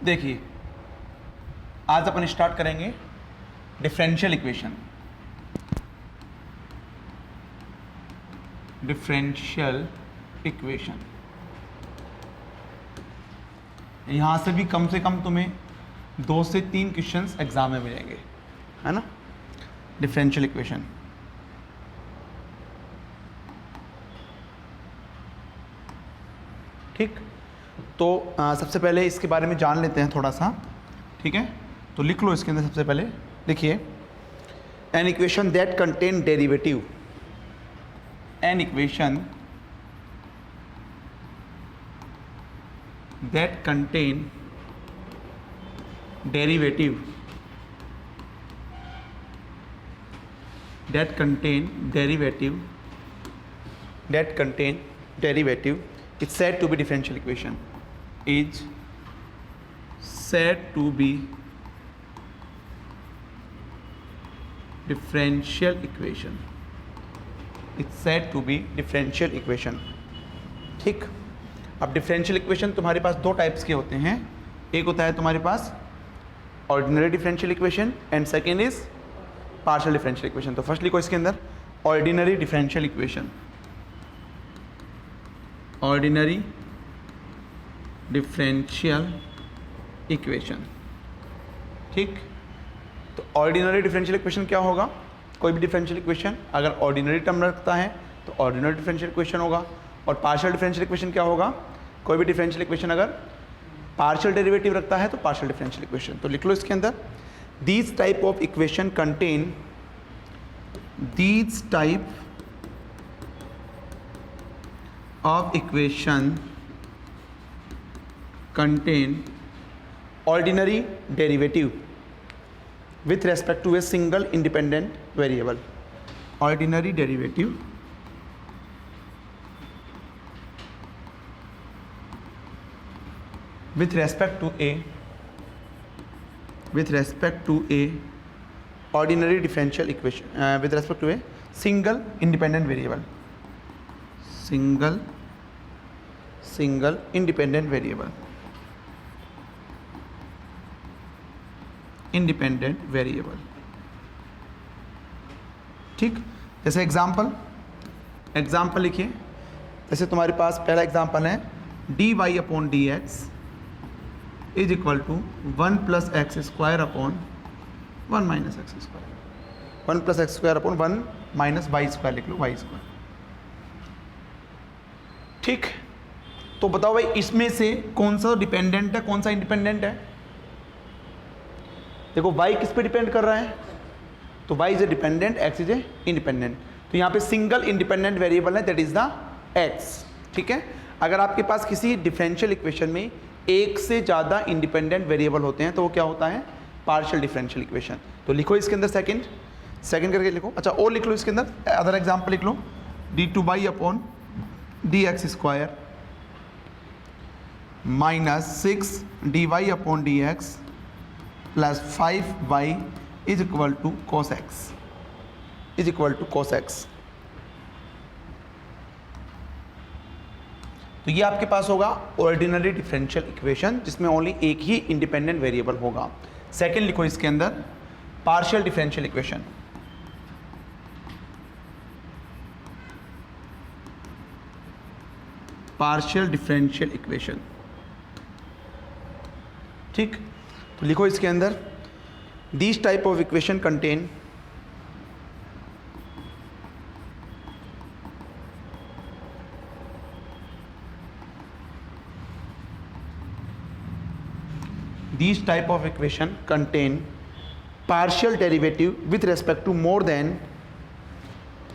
देखिए आज अपन स्टार्ट करेंगे डिफरेंशियल इक्वेशन। डिफरेंशियल इक्वेशन यहाँ से भी कम से कम तुम्हें 2 से 3 क्वेश्चंस एग्जाम में मिलेंगे, है ना। डिफरेंशियल इक्वेशन ठीक। तो सबसे पहले इसके बारे में जान लेते हैं थोड़ा सा, ठीक है। तो लिख लो इसके अंदर सबसे पहले, लिखिए an equation that contain derivative, an equation that contain derivative, that contain derivative is said to be differential equation, is said to be differential equation, it's said to be differential equation। ठीक। अब differential equation तुम्हारे पास 2 types के होते हैं, एक होता है तुम्हारे पास ordinary differential equation and second is partial differential equation. तो फर्स्ट लिखो इसके अंदर ordinary differential equation, ordinary differential equation. ठीक। तो ऑर्डिनरी डिफरेंशियल इक्वेशन क्या होगा? कोई भी डिफरेंशियल इक्वेशन अगर ऑर्डिनरी टर्म रखता है तो ऑर्डिनरी डिफरेंशियल इक्वेशन होगा, और पार्शियल डिफरेंशियल इक्वेशन क्या होगा? कोई भी डिफरेंशियल इक्वेशन अगर पार्शियल डेरिवेटिव रखता है तो पार्शियल डिफरेंशियल इक्वेशन। तो लिख लो इसके अंदर these type of equation contain, these type of equation contain ordinary derivative with respect to a single independent variable, ordinary derivative with respect to a ordinary differential equation with respect to a single independent variable, single independent variable, ठीक। जैसे example लिखिए, जैसे तुम्हारे पास पहला example है dy upon D x is equal to 1 plus x square upon 1 minus x square, 1 plus x square upon 1 minus y square, लिख लो Y square. ठीक। तो बताओ भाई इसमें से कौन सा डिपेंडेंट है, कौन सा इंडिपेंडेंट है? देखो y किस पे डिपेंड कर रहा है? तो y is a dependent, x is a independent. तो यहाँ पे सिंगल इंडिपेंडेंट वेरिएबल है, दैट इज द x। ठीक है। अगर आपके पास किसी डिफरेंशियल इक्वेशन में एक से ज़्यादा इंडिपेंडेंट वेरिएबल होते हैं तो वो क्या होता है? Partial differential equation. तो लिखो इसके अंदर सेकंड करके लिखो। अच्छा और लिख लो इसके अंदर अदर एग्जांपल लिख लो, d2y upon D x square minus 6 dy upon D x plus 5y is equal to cos x। तो ये आपके पास होगा ऑर्डिनरी डिफरेंशियल इक्वेशन जिसमें ओनली एक ही इंडिपेंडेंट वेरिएबल होगा। सेकंड लिखो इसके अंदर partial differential equation, partial differential equation. ठीक। तो लिखो इसके अंदर this type of equation contain these type of equation contain partial derivative with respect to more than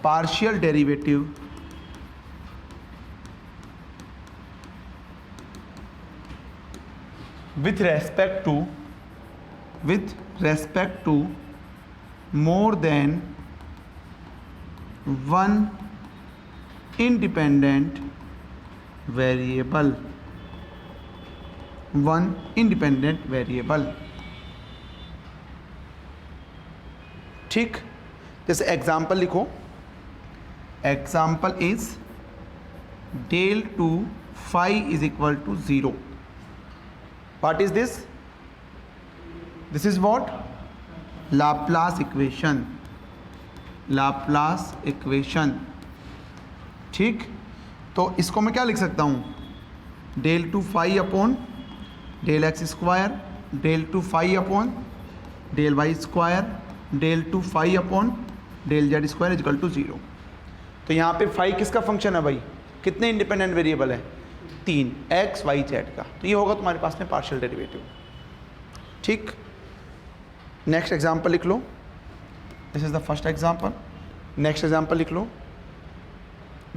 partial derivative with respect to more than one independent variable, one independent variable। ठीक। जैसे example लिखो, example is del 2 phi is equal to 0। What is this? This is what, Laplace equation, Laplace equation. ठीक, तो इसको मैं क्या लिख सकता हूँ, del two phi upon del x square, del two phi upon del y square, del two phi upon del z square is equal to 0। तो यहाँ पे फाई किसका फंक्शन है भाई, कितने इंडिपेंडेंट वेरिएबल है, 3, एक्स वाई जेड का। तो ये होगा तुम्हारे पास में पार्शियल डेरिवेटिव। ठीक, नेक्स्ट एग्जाम्पल लिख लो, this is the first example. Next example लिख लो,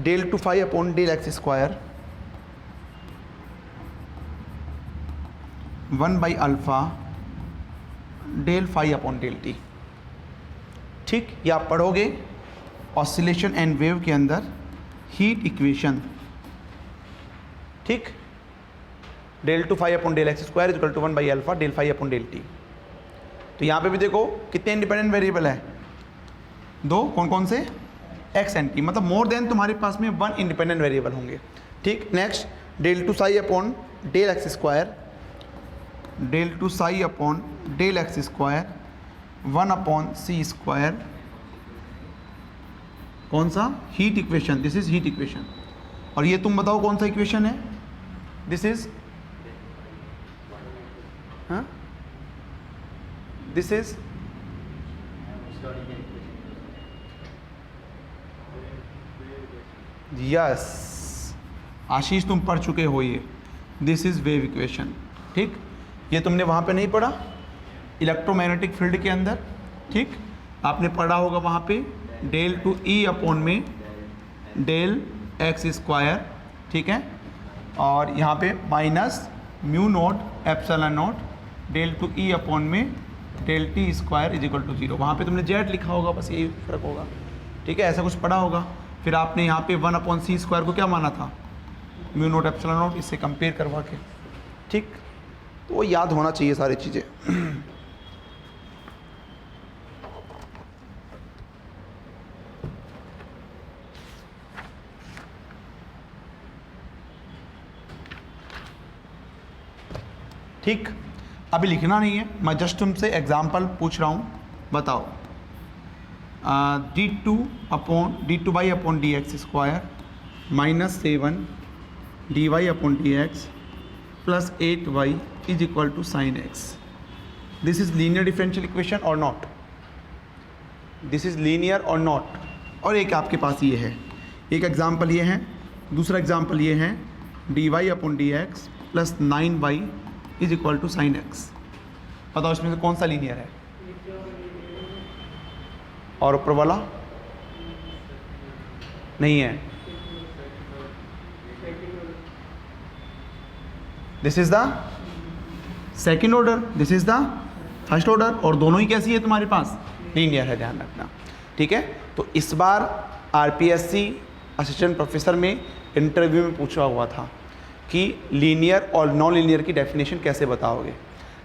del two phi upon del x square 1 by alpha del phi upon del T. ठीक, ये आप पढ़ोगे ऑसिलेशन एंड वेव के अंदर हीट इक्वेशन। ठीक, del two phi upon del x square equal to 1 by alpha del phi upon del T. तो यहाँ पे भी देखो कितने इंडिपेंडेंट वेरिएबल है, 2, कौन कौन से, एक्स एंड टी, मतलब मोर देन तुम्हारे पास में 1 इंडिपेंडेंट वेरिएबल होंगे। ठीक, next del two psi upon del x square, del two psi upon del x square 1 upon C square, कौन सा, heat equation, this is heat equation. और ये तुम बताओ कौन सा इक्वेशन है, दिस इज, हाँ दिस इज, यस आशीष तुम पढ़ चुके हो ये, दिस इज वेव इक्वेशन। ठीक, ये तुमने वहाँ पे नहीं पढ़ा इलेक्ट्रोमैग्नेटिक फील्ड के अंदर। ठीक, आपने पढ़ा होगा वहाँ पे डेल टू ई अपॉन में डेल एक्स स्क्वायर, ठीक है, और यहाँ पे minus mu naught epsilon naught del two E upon में del T square is equal to 0। वहाँ पे तुमने जेड लिखा होगा, बस यही फ़र्क होगा। ठीक है, ऐसा कुछ पढ़ा होगा। फिर आपने यहाँ पे 1 अपॉन सी स्क्वायर को क्या माना था, म्यू नोट एप्सिलॉन नोट, इससे कंपेयर करवा के। ठीक, तो वो याद होना चाहिए सारी चीज़ें। ठीक, अभी लिखना नहीं है, मैं जस्ट तुमसे एग्जाम्पल पूछ रहा हूँ, बताओ। d2 by upon D x square -7 dy upon D x plus 8y is equal to sine x. This is linear differential equation और नॉट, दिस इज लीनियर और नॉट। और एक आपके पास ये है, एक एग्जाम्पल ये है, दूसरा एग्जाम्पल ये है dy upon D x plus 9y is equal to sine x. बताओ इसमें से कौन सा लीनियर है, और ऊपर वाला नहीं है। This is the second order, this is the first order, और दोनों ही कैसी है तुम्हारे पास, लीनियर है, ध्यान रखना। ठीक है, तो इस बार आरपीएससी असिस्टेंट प्रोफेसर में इंटरव्यू में पूछा हुआ था कि लीनियर और नॉन लीनियर की डेफिनेशन कैसे बताओगे।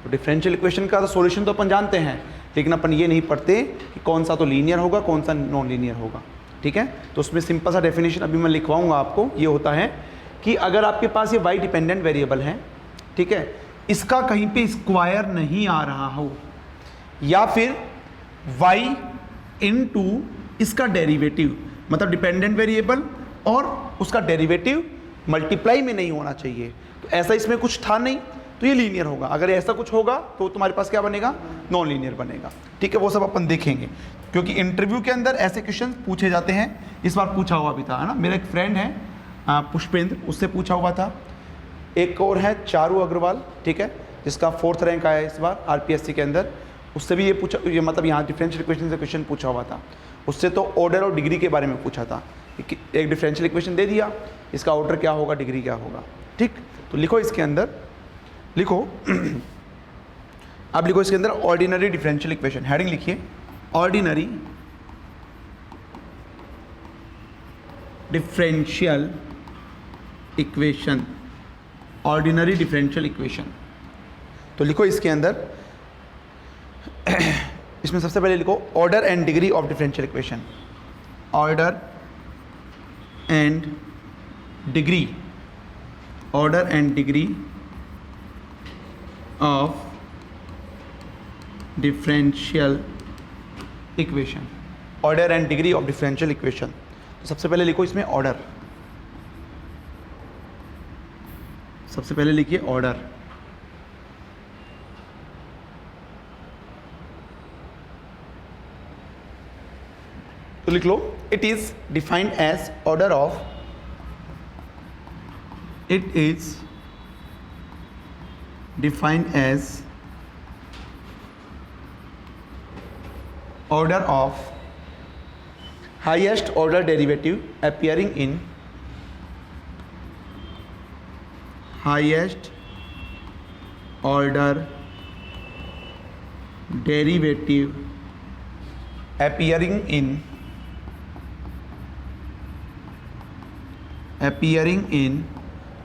तो डिफरेंशियल इक्वेशन का तो सॉल्यूशन तो अपन जानते हैं, लेकिन अपन ये नहीं पढ़ते कि कौन सा तो लीनियर होगा कौन सा नॉन लीनियर होगा। ठीक है, तो उसमें सिंपल सा डेफिनेशन अभी मैं लिखवाऊंगा आपको। ये होता है कि अगर आपके पास ये y डिपेंडेंट वेरिएबल है, ठीक है, इसका कहीं पे स्क्वायर नहीं आ रहा हो, या फिर y इनटू इसका डेरिवेटिव, मतलब डिपेंडेंट वेरिएबल और उसका डेरिवेटिव मल्टीप्लाई में नहीं होना चाहिए। तो ऐसा इसमें कुछ था नहीं, तो ये लीनियर होगा। अगर ऐसा कुछ होगा तो तुम्हारे पास क्या बनेगा, नॉन लीनियर बनेगा। ठीक है, वो सब अपन देखेंगे, क्योंकि इंटरव्यू के अंदर ऐसे क्वेश्चन पूछे जाते हैं। इस बार पूछा हुआ भी था, है ना, मेरा एक फ्रेंड है पुष्पेंद्र, उससे पूछा हुआ था। एक और है चारू अग्रवाल, ठीक है, जिसका 4th रैंक आया इस बार आरपीएससी के अंदर, उससे भी ये पूछा, ये मतलब यहाँ डिफरेंशियल इक्वेशन से क्वेश्चन पूछा हुआ था। उससे तो ऑर्डर और डिग्री के बारे में पूछा था। एक डिफरेंशियल इक्वेशन दे दिया, इसका ऑर्डर क्या होगा, डिग्री क्या होगा। ठीक, तो लिखो इसके अंदर, लिखो अब लिखो इसके अंदर ऑर्डिनरी डिफरेंशियल इक्वेशन, हेडिंग लिखिए ordinary differential equation, ordinary differential equation. तो लिखो इसके अंदर इसमें सबसे पहले लिखो order and degree of differential equation, order and degree, order and degree of differential equation, order and degree of differential equation. तो सबसे पहले लिखो इसमें ऑर्डर, सबसे पहले लिखिए ऑर्डर। तो लिख लो, it is defined as order of, it is defined as order of highest order derivative appearing in highest order derivative appearing in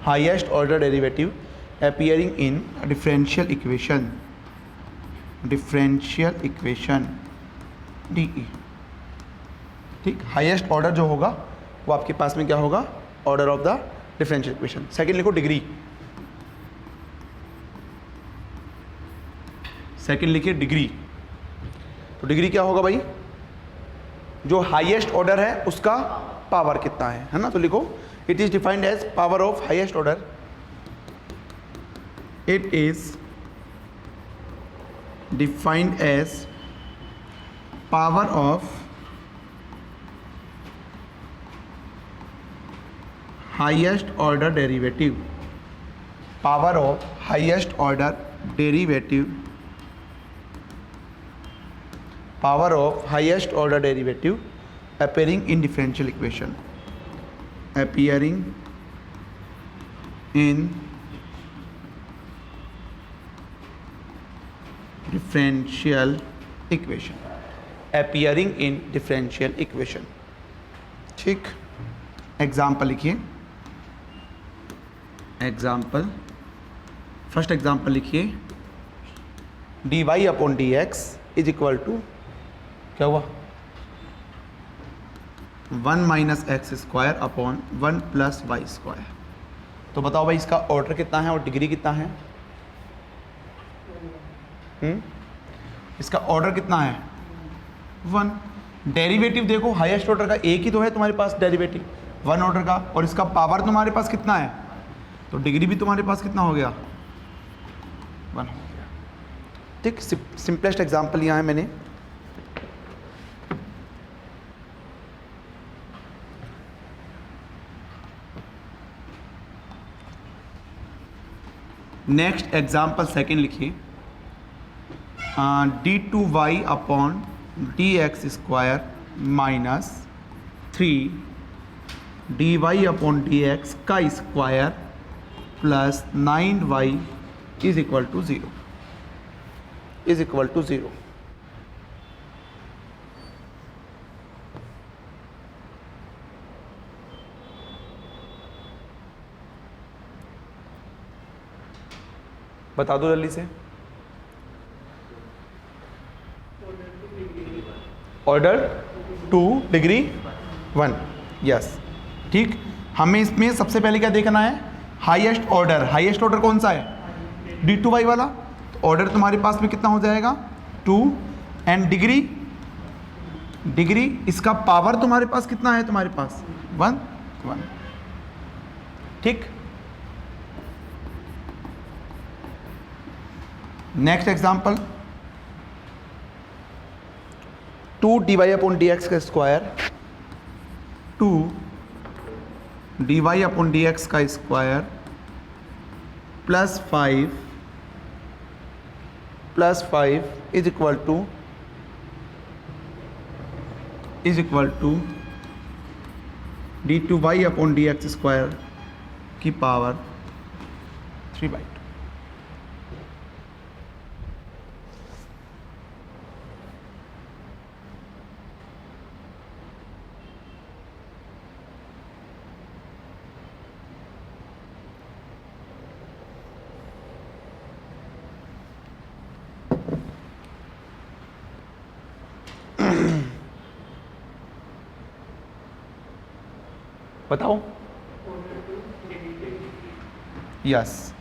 highest order derivative appearing in differential equation DE। ठीक, highest order जो होगा वो आपके पास में क्या होगा, order of the differential equation. Second लिखो डिग्री, सेकंड लिखिए डिग्री। तो डिग्री क्या होगा भाई, जो हाईएस्ट ऑर्डर है उसका पावर कितना है ना। तो लिखो, it is defined as power of highest order, it is defined as power of highest order derivative, power of highest order derivative, power of highest order derivative appearing in differential equation, appearing in differential equation, appearing in differential equation। ठीक, example लिखिए, example, first example लिखिए, dy upon dx is equal to क्या हुआ, 1 minus x square upon 1 plus y square. तो बताओ भाई इसका order कितना है और डिग्री कितना है। इसका ऑर्डर कितना है 1। डेरिवेटिव देखो, हाईएस्ट ऑर्डर का एक ही तो है तुम्हारे पास डेरिवेटिव 1 ऑर्डर का, और इसका पावर तुम्हारे पास कितना है, तो डिग्री भी तुम्हारे पास कितना हो गया 1 हो गया। ठीक, सिंपलेस्ट एग्जांपल यहाँ है मैंने। नेक्स्ट एग्जांपल सेकंड लिखिए, d2y upon dx square minus 3 dy upon dx का square plus 9y is equal to 0, is equal to 0। बता दो जल्दी से। Order 2 degree 1, yes. ठीक, हमें इसमें सबसे पहले क्या देखना है, हाईएस्ट ऑर्डर। हाईएस्ट ऑर्डर कौन सा है, d2y वाला। तो ऑर्डर तुम्हारे पास में कितना हो जाएगा 2, एंड डिग्री, डिग्री इसका पावर तुम्हारे पास कितना है, तुम्हारे पास 1 1। ठीक, next example, 2 dy upon dx का स्क्वायर, 2 dy अपॉन dx का square plus 5 is equal to d2y upon dx square की पावर 3/2। बताओ, यस।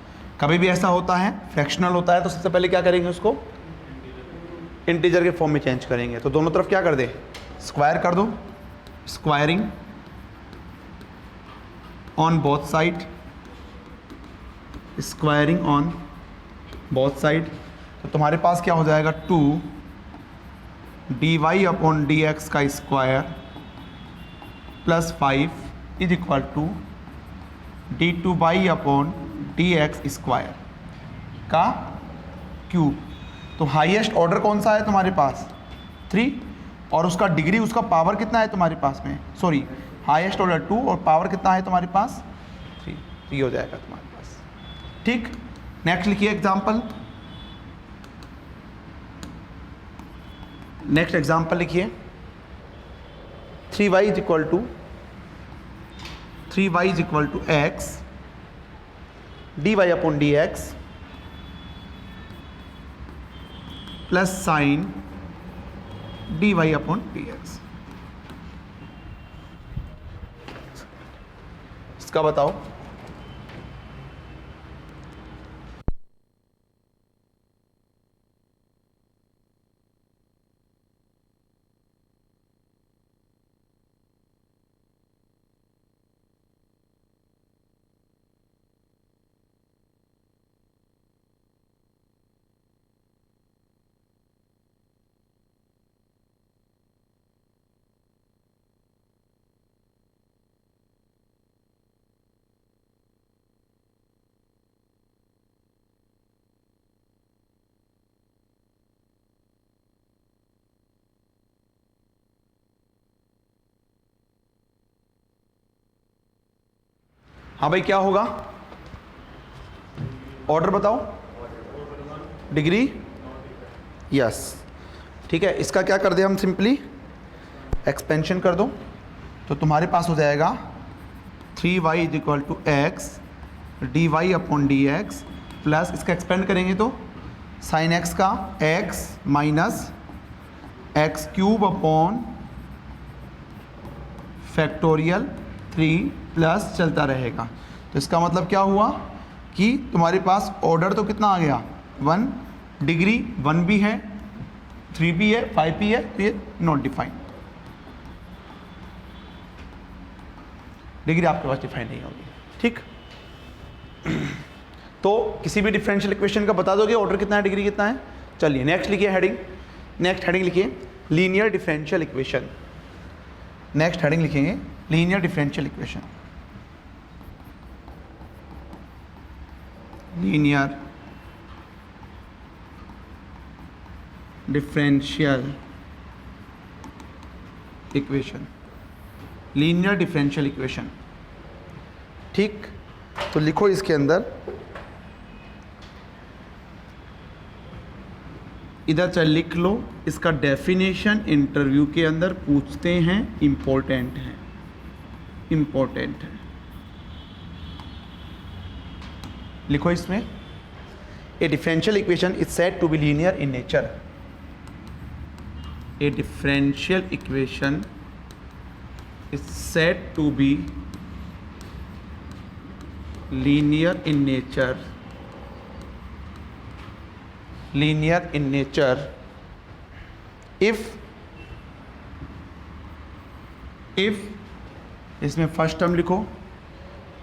कभी भी ऐसा होता है फ्रैक्शनल होता है तो सबसे पहले क्या करेंगे उसको इंटीजर के फॉर्म में चेंज करेंगे। तो दोनों तरफ क्या कर दे, स्क्वायर कर दो, squaring on both side, squaring on both side. तो तुम्हारे पास क्या हो जाएगा, 2 dy अपॉन dx का square plus 5 is equal to d2y upon dx square का क्यूब। तो हाईएस्ट ऑर्डर कौन सा है तुम्हारे पास, 3, और उसका डिग्री, उसका पावर कितना है तुम्हारे पास में, सॉरी हाईएस्ट ऑर्डर 2 और पावर कितना है तुम्हारे पास 3, तो ये हो जाएगा तुम्हारे पास। ठीक, नेक्स्ट लिखिए एग्जाम्पल, नेक्स्ट एग्जाम्पल लिखिए 3y is equal to x dy upon dx plus sine dy upon dx। इसका बताओ। हाँ भाई क्या होगा, ऑर्डर बताओ, डिग्री, यस ठीक है। इसका क्या कर दे हम, सिंपली एक्सपेंशन कर दो, तो तुम्हारे पास हो जाएगा 3y is equal to x D Y upon D x plus इसका एक्सपेंड करेंगे तो साइन एक्स का x minus x cube upon factorial 3 plus चलता रहेगा। तो इसका मतलब क्या हुआ कि तुम्हारे पास ऑर्डर तो कितना आ गया 1, डिग्री 1 भी है, 3 भी है, 5 भी है, तो ये नॉट डिफाइंड, डिग्री आपके पास डिफाइन नहीं होगी। ठीक, तो किसी भी डिफरेंशियल इक्वेशन का बता दोगे ऑर्डर कितना है, डिग्री कितना है। चलिए नेक्स्ट लिखिए हेडिंग, नेक्स्ट हेडिंग लिखिए linear differential equation. Next heading लिखेंगे linear differential equation, linear differential equation, linear differential equation. ठीक, तो लिखो इसके अंदर, इधर चल लिख लो, इसका डेफिनेशन इंटरव्यू के अंदर पूछते हैं, इम्पोर्टेंट है, इम्पोर्टेंट है। लिखो इसमें, a differential equation is said to be linear in nature. A differential equation is said to be linear in nature, linear in nature if इसमें फर्स्ट टर्म लिखो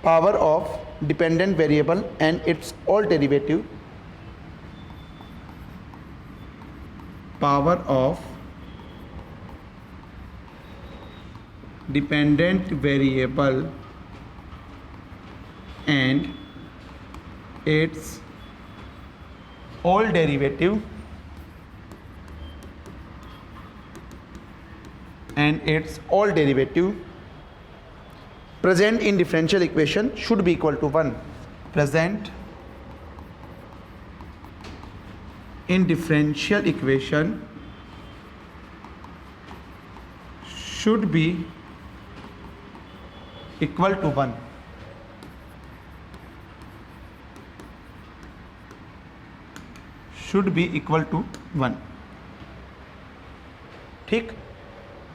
power of dependent variable and its all derivative, power of dependent variable and its all derivative and its all derivative present in differential equation should be equal to 1. Present in differential equation should be equal to 1. Should be equal to 1। ठीक,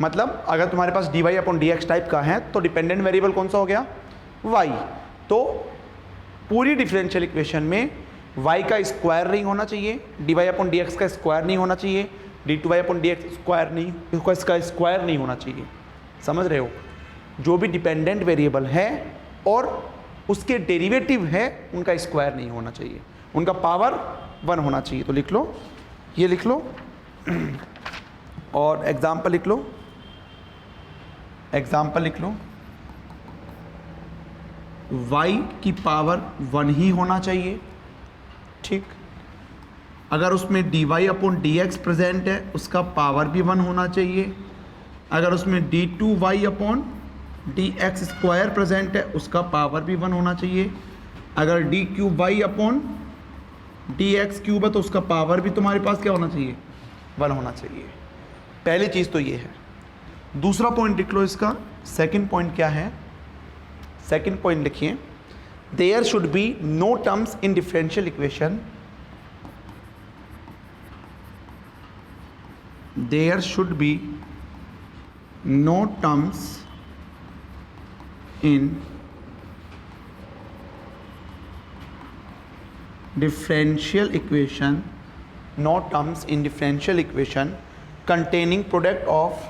मतलब अगर तुम्हारे पास D Y upon D X type का है तो dependent variable कौन सा हो गया, y। तो पूरी डिफरेंशियल इक्वेशन में y का स्क्वायर नहीं होना चाहिए, d Y upon D x का स्क्वायर नहीं होना चाहिए, d2y अपॉन dx स्क्वायर नहीं, इसका स्क्वायर नहीं होना चाहिए, समझ रहे हो। जो भी डिपेंडेंट वेरिएबल है और उसके डेरिवेटिव है उनका स्क्वायर नहीं होना चाहिए, उनका पावर 1 होना चाहिए। तो लिख लो, ये लिख लो और एग्जाम्पल लिख लो, एग्जाम्पल लिख लो, y की पावर 1 ही होना चाहिए, ठीक। अगर उसमें dy अपॉन dx प्रेजेंट है उसका पावर भी 1 होना चाहिए। अगर उसमें d2y upon dx square present है उसका पावर भी 1 होना चाहिए। अगर d3y अपॉन dx क्यूब है तो उसका पावर भी तुम्हारे पास क्या होना चाहिए, 1 होना चाहिए। पहली चीज़ तो ये है। दूसरा पॉइंट लिख लो इसका, सेकंड पॉइंट क्या है, सेकंड पॉइंट लिखिए, there should be no terms in differential equation, there should be no terms in differential equation, no terms in differential equation containing product of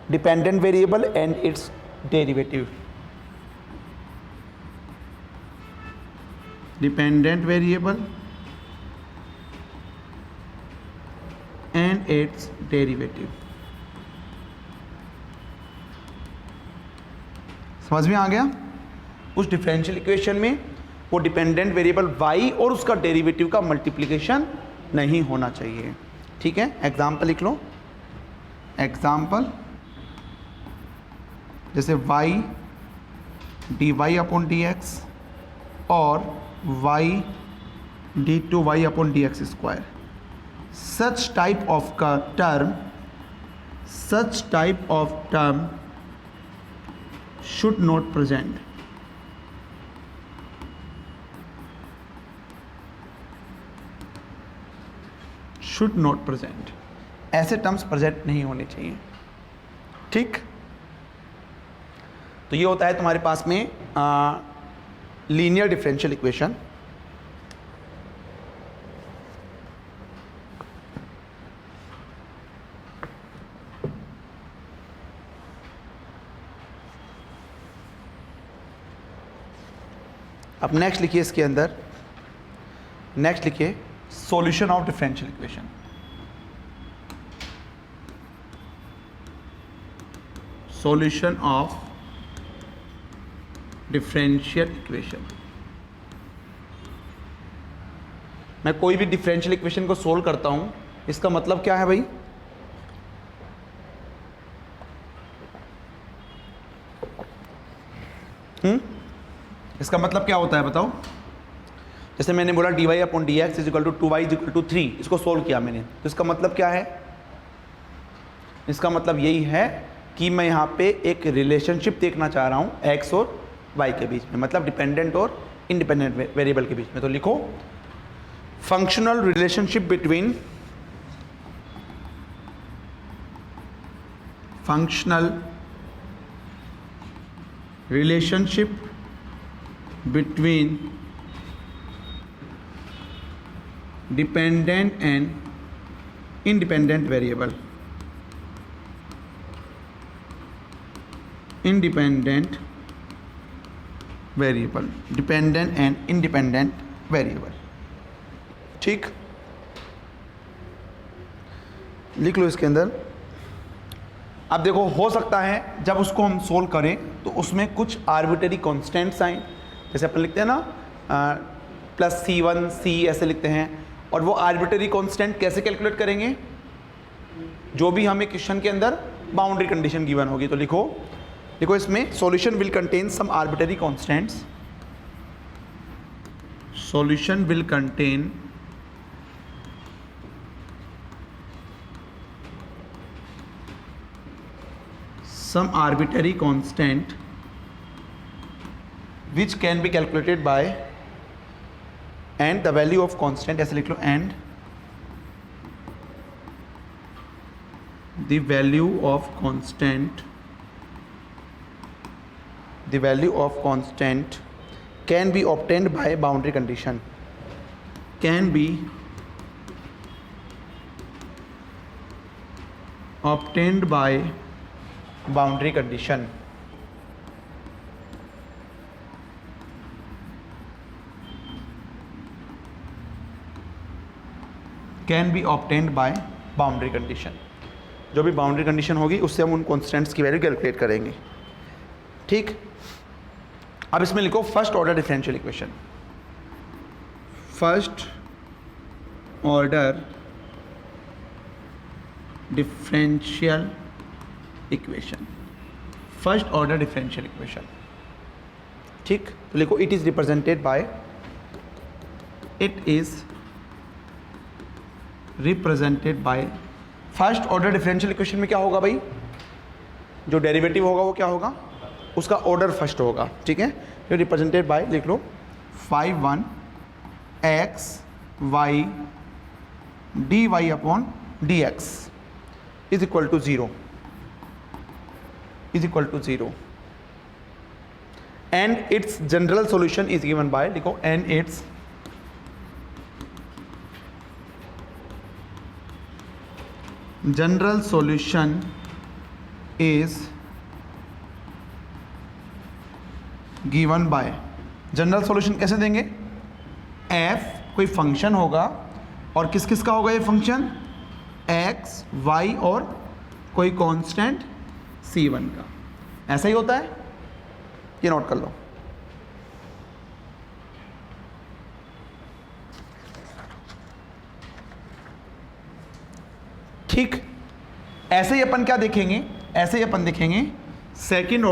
dependent variable and its derivative, dependent variable and its derivative। समझ में आ गया। उस differential equation में वो dependent variable y और उसका derivative का multiplication नहीं होना चाहिए, ठीक है। एग्जाम्पल लिख लो, एग्जाम्पल जैसे y dy अपॉन dx और y d2y upon dx square, such type of term should not present, should not present, ऐसे टर्म्स प्रेजेंट नहीं होने चाहिए, ठीक। तो ये होता है तुम्हारे पास में लीनियर डिफरेंशियल इक्वेशन। अब नेक्स्ट लिखिए, इसके अंदर नेक्स्ट लिखिए solution of differential equation. Solution of differential equation. मैं कोई भी डिफरेंशियल इक्वेशन को सोल्व करता हूं, इसका मतलब क्या है भाई, इसका मतलब क्या होता है बताओ। जैसे मैंने बोला dy upon dx is equal to 2y is equal to 3, इसको सोल्व किया मैंने, तो इसका मतलब क्या है, इसका मतलब यही है कि मैं यहाँ पे एक रिलेशनशिप देखना चाह रहा हूँ x और y के बीच में, मतलब डिपेंडेंट और इंडिपेंडेंट वेरिएबल के बीच में। तो लिखो functional relationship between, functional relationship between dependent and independent variable, independent variable, dependent and independent variable, ठीक। लिख लो इसके अंदर। अब देखो, हो सकता है जब उसको हम सोल्व करें तो उसमें कुछ आर्बिट्ररी कॉन्स्टेंट्स आए, जैसे अपन लिखते हैं ना प्लस C1 C ऐसे लिखते हैं, और वो आर्बिट्ररी कांस्टेंट कैसे कैलकुलेट करेंगे, जो भी हमें क्वेश्चन के अंदर बाउंड्री कंडीशन गिवन होगी। तो लिखो इसमें solution will contain some arbitrary constants, solution will contain some arbitrary constant which can be calculated by, and the value of constant ऐसे लिख लो, and the value of constant the value of constant can be obtained by boundary condition, can be obtained by boundary condition, can be obtained by boundary condition। जो भी boundary condition होगी उससे हम उन constants की value calculate करेंगे। ठीक, अब इसमें लिखो first order differential equation, first order differential equation, first order differential equation. ठीक, तो लिखो it is represented bye, it is represented bye, first order differential equation में क्या होगा भाई, जो डेरिवेटिव होगा वो क्या होगा, उसका ऑर्डर फर्स्ट होगा। ठीक है, तो रिप्रेजेंटेड बाय लिख लो 5 x y dy upon dx is equal to 0, is equal to 0, and its general solution is given by, लिखो and its general solution is given by, general solution कैसे देंगे, f कोई function होगा और किस किस का होगा ये फंक्शन, x y और कोई कांस्टेंट c1 का, ऐसा ही होता है, ये नोट कर लो। ठीक, ऐसे ही अपन क्या देखेंगे, ऐसे ही अपन देखेंगे second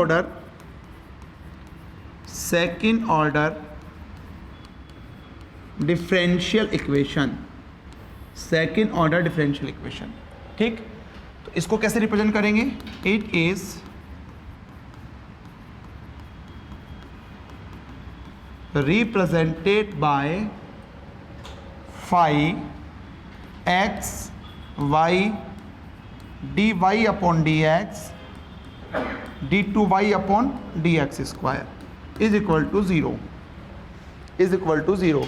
order differential equation, second order differential equation. ठीक, तो इसको कैसे रिप्रेजेंट करेंगे, it is represented by 5x y dy upon dx d2y upon dx square is equal to 0, is equal to 0,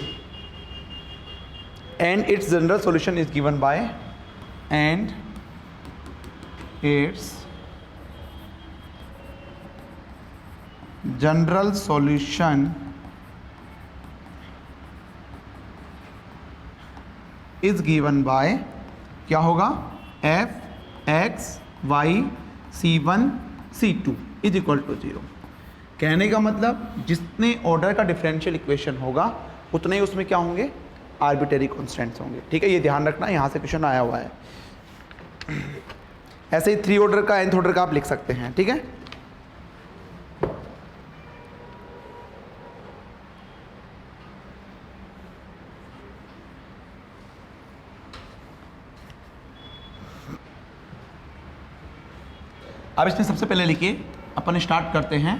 and its general solution is given by, and its general solution is given by, क्या होगा, f x y c1 c2 is equal to 0। कहने का मतलब जितने order का differential equation होगा उतने ही उसमें क्या होंगे, आर्बिट्रेरी कॉन्स्टेंट्स होंगे। ठीक है, ये ध्यान रखना, यहाँ से क्वेश्चन आया हुआ है। ऐसे ही 3 ऑर्डर का, nth ऑर्डर का आप लिख सकते हैं। ठीक है, अब इसमें सबसे पहले लिखिए, अपन स्टार्ट करते हैं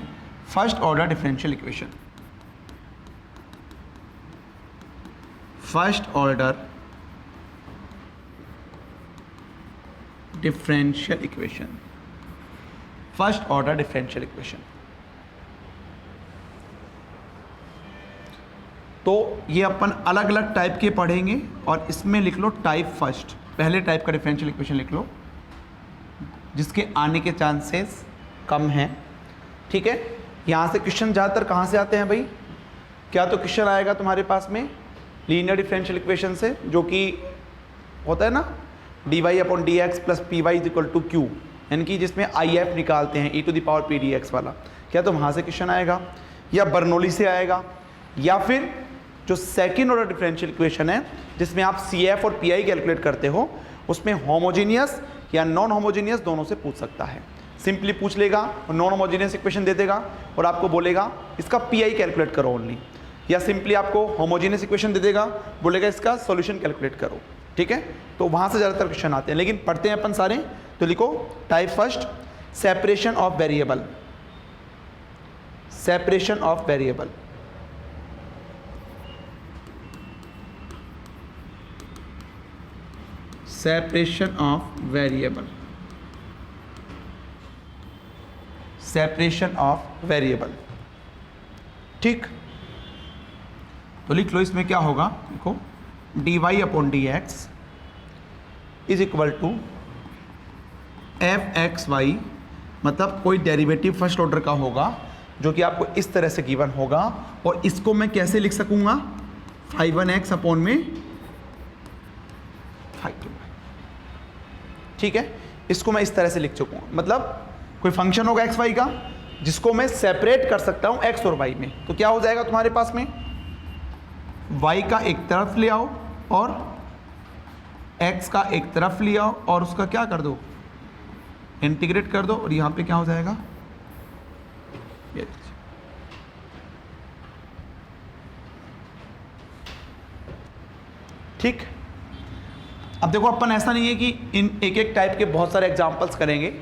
first order differential equation, first order differential equation, first order differential equation. तो ये अपन अलग अलग टाइप के पढ़ेंगे और इसमें लिख लो टाइप फर्स्ट, पहले टाइप का डिफरेंशियल इक्वेशन लिख लो जिसके आने के चांसेस कम हैं। ठीक है, यहाँ से क्वेश्चन ज़्यादातर कहाँ से आते हैं भाई, क्या तो क्वेश्चन आएगा तुम्हारे पास में लीनियर डिफरेंशियल इक्वेशन से, जो कि होता है ना dy upon D x plus P Y is equal to q, यानी कि जिसमें आई एफ निकालते हैं e to the power p D x वाला, क्या तो वहाँ से क्वेश्चन आएगा, या बर्नौली से आएगा, या फिर जो सेकेंड ऑर्डर डिफरेंशियल इक्वेशन है जिसमें आप सी एफ और पी आई कैलकुलेट करते हो, उसमें होमोजीनियस या नॉन होमोजीनियस दोनों से पूछ सकता है। सिंपली पूछ लेगा और नॉन होमोजीनियस इक्वेशन दे देगा और आपको बोलेगा इसका पी आई कैलकुलेट करो ओनली, या सिंपली आपको होमोजीनियस इक्वेशन दे देगा, बोलेगा इसका सॉल्यूशन कैलकुलेट करो। ठीक है, तो वहाँ से ज़्यादातर क्वेश्चन आते हैं, लेकिन पढ़ते हैं अपन सारे। तो लिखो type first, separation of variable, separation of variable, separation of variable, separation of variable. ठीक, तो लिख लो इसमें क्या होगा, देखो dy upon D x is equal to f x y, मतलब कोई डेरिवेटिव फर्स्ट ऑर्डर का होगा जो कि आपको इस तरह से गिवन होगा, और इसको मैं कैसे लिख सकूंगा, 5(1x) अपॉन में 5(2y). ठीक है, इसको मैं इस तरह से लिख चुका हूं, मतलब कोई फंक्शन होगा एक्स वाई का जिसको मैं सेपरेट कर सकता हूं एक्स और वाई में। तो क्या हो जाएगा तुम्हारे पास में, y का एक तरफ ले आओ और x का एक तरफ ले आओ और उसका क्या कर दो, इंटीग्रेट कर दो, और यहां पे क्या हो जाएगा, ये ठीक। अब देखो अपन ऐसा नहीं है कि इन एक एक टाइप के बहुत सारे एग्जांपल्स करेंगे,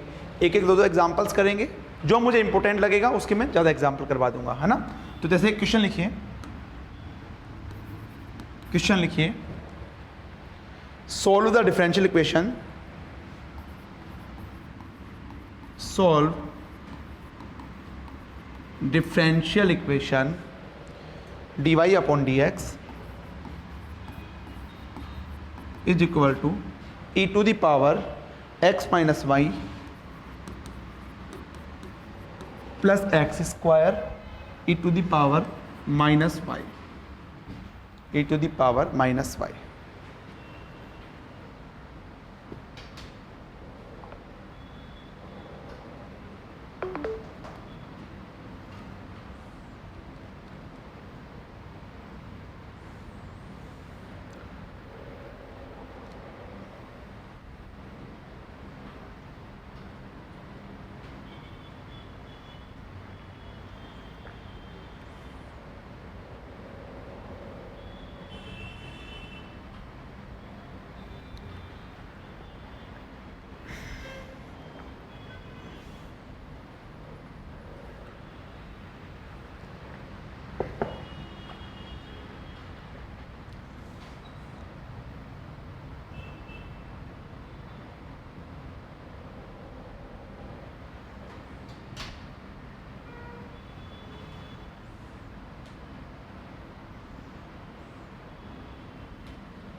एक एक दो एग्जांपल्स करेंगे, जो मुझे इंपॉर्टेंट लगेगा उसके मैं ज़्यादा एग्जांपल करवा दूंगा, है ना। तो जैसे एक क्वेश्चन लिखिए, solve the differential equation, solve differential equation dy upon D x is equal to e to the power x minus y plus x square e to the power minus y, e to the power minus y.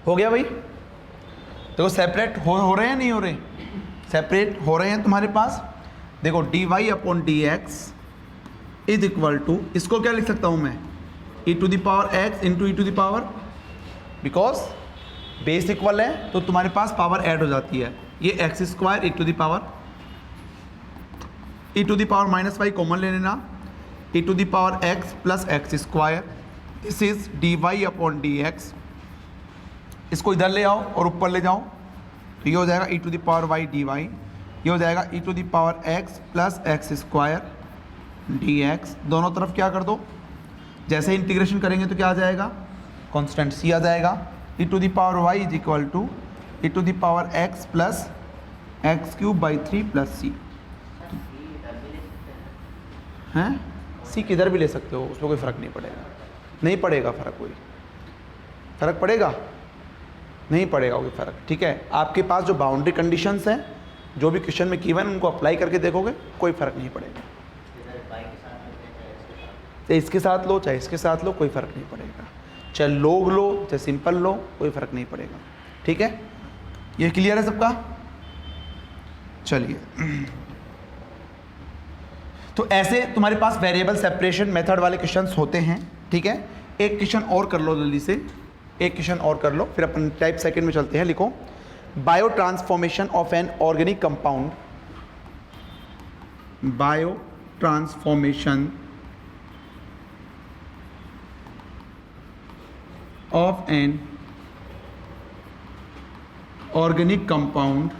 हो गया भाई, देखो separate हो रहे हैं नहीं हो रहे, सेपरेट हो रहे हैं तुम्हारे पास। देखो dy upon D x is equal to, इसको क्या लिख सकता हूं मैं, e to the power x into e to the power, because base equal है तो तुम्हारे पास पावर ऐड हो जाती है, ये X square E to the power, E to the power minus Y common ले लेना, E to the power x plus x square, this is dy upon D X. इसको इधर ले आओ और ऊपर ले जाओ, तो ये हो जाएगा e to the power y dy, ये हो जाएगा e to the power x plus x square dx। दोनों तरफ क्या कर दो, जैसे इंटीग्रेशन करेंगे तो क्या आ जाएगा, कांस्टेंट c आ जाएगा, e to the power y is equal to e to the power x plus x cube by 3 plus c हैं, c किधर भी ले सकते हो, उसमें कोई फ़र्क नहीं पड़ेगा, नहीं पड़ेगा फ़र्क, कोई फ़र्क पड़ेगा नहीं पड़ेगा कोई फ़र्क। ठीक है, आपके पास जो बाउंड्री कंडीशंस हैं, जो भी क्वेश्चन में गिवन, उनको अप्लाई करके देखोगे कोई फ़र्क नहीं पड़ेगा, चाहे इसके साथ लो चाहे इसके साथ लो, कोई फ़र्क नहीं पड़ेगा, चाहे लॉग लो चाहे सिंपल लो, कोई फ़र्क नहीं पड़ेगा। ठीक है, ये क्लियर है सबका। चलिए, तो ऐसे तुम्हारे पास वेरिएबल सेपरेशन मेथड वाले क्वेश्चंस होते हैं। ठीक है, एक क्वेश्चन और कर लो जल्दी से, एक क्वेश्चन और कर लो, फिर अपन टाइप सेकंड में चलते हैं। लिखो, bio transformation of an organic compound, bio transformation of an organic compound,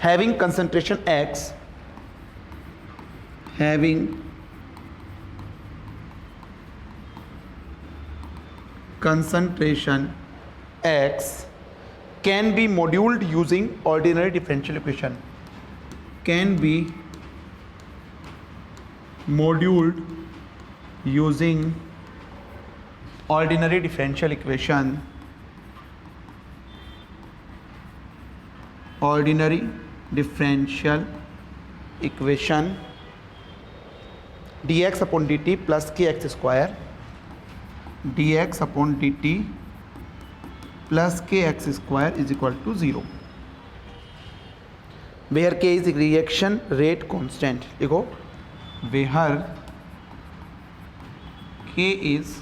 having concentration x, having concentration x can be moduled using ordinary differential equation, can be moduled using ordinary differential equation ordinary differential equation dx upon dt plus K x square dx upon dt plus K x square is equal to 0 where K is reaction rate constant. लिखो where K is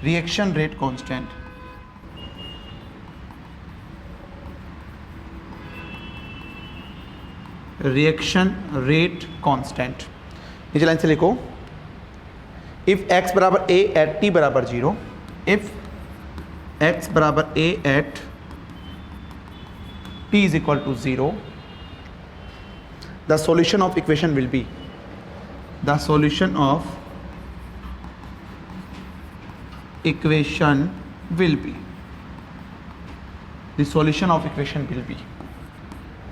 reaction rate constant. Reaction rate constant नीचे line से लिखो if x बराबर a at t बराबर 0, if x बराबर a at t is equal to 0, the solution of equation will be, the solution of equation will be, the solution of equation will be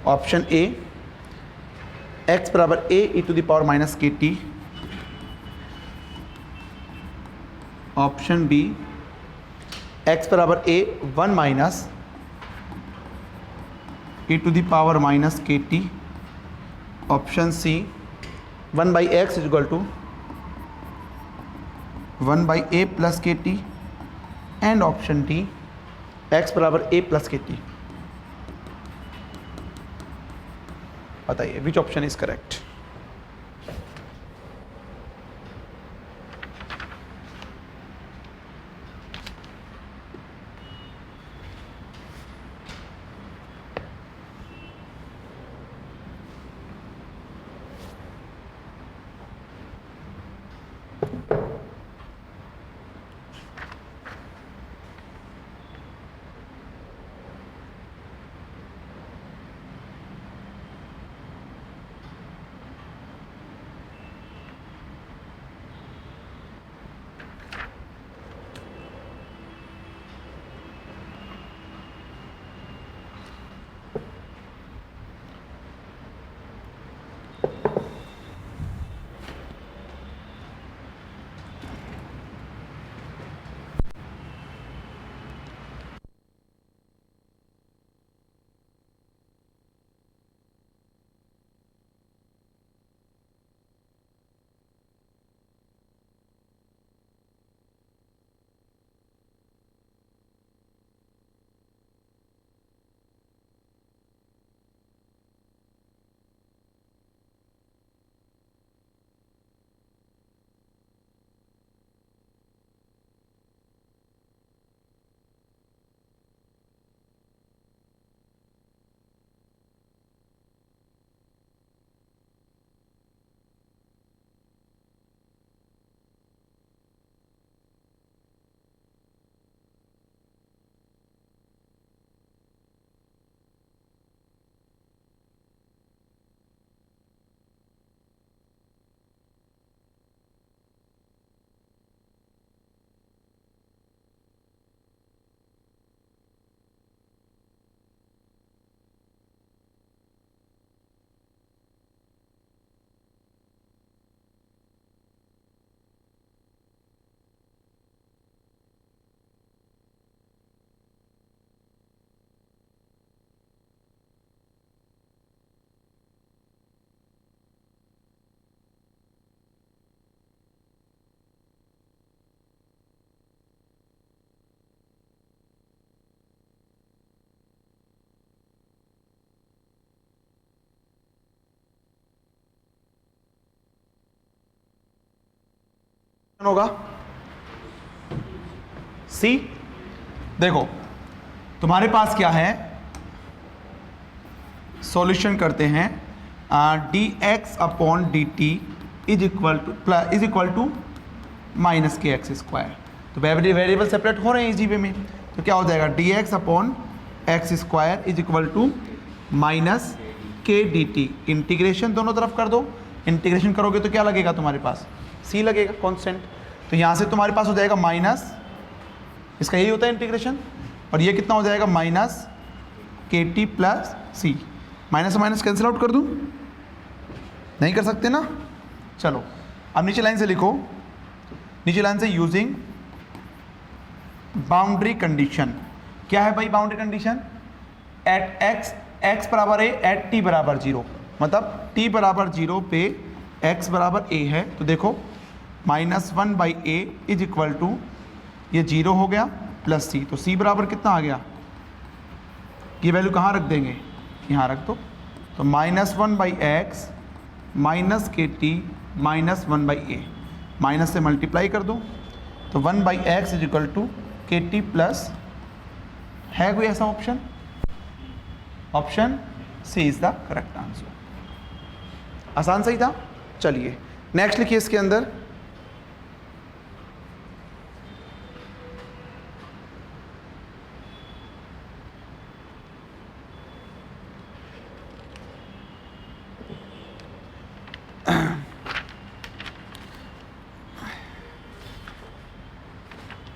option A x बराबर a e to the power minus के T, option B x बराबर a 1 minus e to the power minus के T, option C 1 by X is equal to 1 by a plus K T, and option D x बराबर a plus K T. बताइए which option is correct. होगा सी। देखो तुम्हारे पास क्या है, solution करते हैं d x upon d t is equal to minus k x square. तो वेरिएबल सेपरेट हो रहे हैं इस जीबे में, तो क्या हो जाएगा d x upon x square is equal to minus k d t. Integration दोनों तरफ कर दो, इंटीग्रेशन करोगे तो क्या लगेगा तुम्हारे पास, सी लगेगा कांस्टेंट। तो यहाँ से तुम्हारे पास हो जाएगा माइनस, इसका यही होता है इंटीग्रेशन, और ये कितना हो जाएगा माइनस के टी प्लस सी। माइनस से माइनस कैंसिल आउट कर दूँ, नहीं कर सकते ना। चलो अब नीचे लाइन से लिखो, नीचे लाइन से यूजिंग बाउंड्री कंडीशन। क्या है भाई बाउंड्री कंडीशन, एट एक्स बराबर ए एट टी बराबर 0, मतलब टी बराबर 0 पे एक्स बराबर ए है, तो देखो -1/a इज इक्वल टू ये 0 हो गया प्लस सी, तो सी बराबर कितना आ गया, ये वैल्यू कहाँ रख देंगे, यहाँ रख दो, तो -1/x माइनस के टी माइनस 1/a, माइनस से मल्टीप्लाई कर दो, तो 1/x is equal to k t plus, है कोई ऐसा option, option C is the correct answer. आसान सही था। चलिए नेक्स्ट लिखिए इसके अंदर,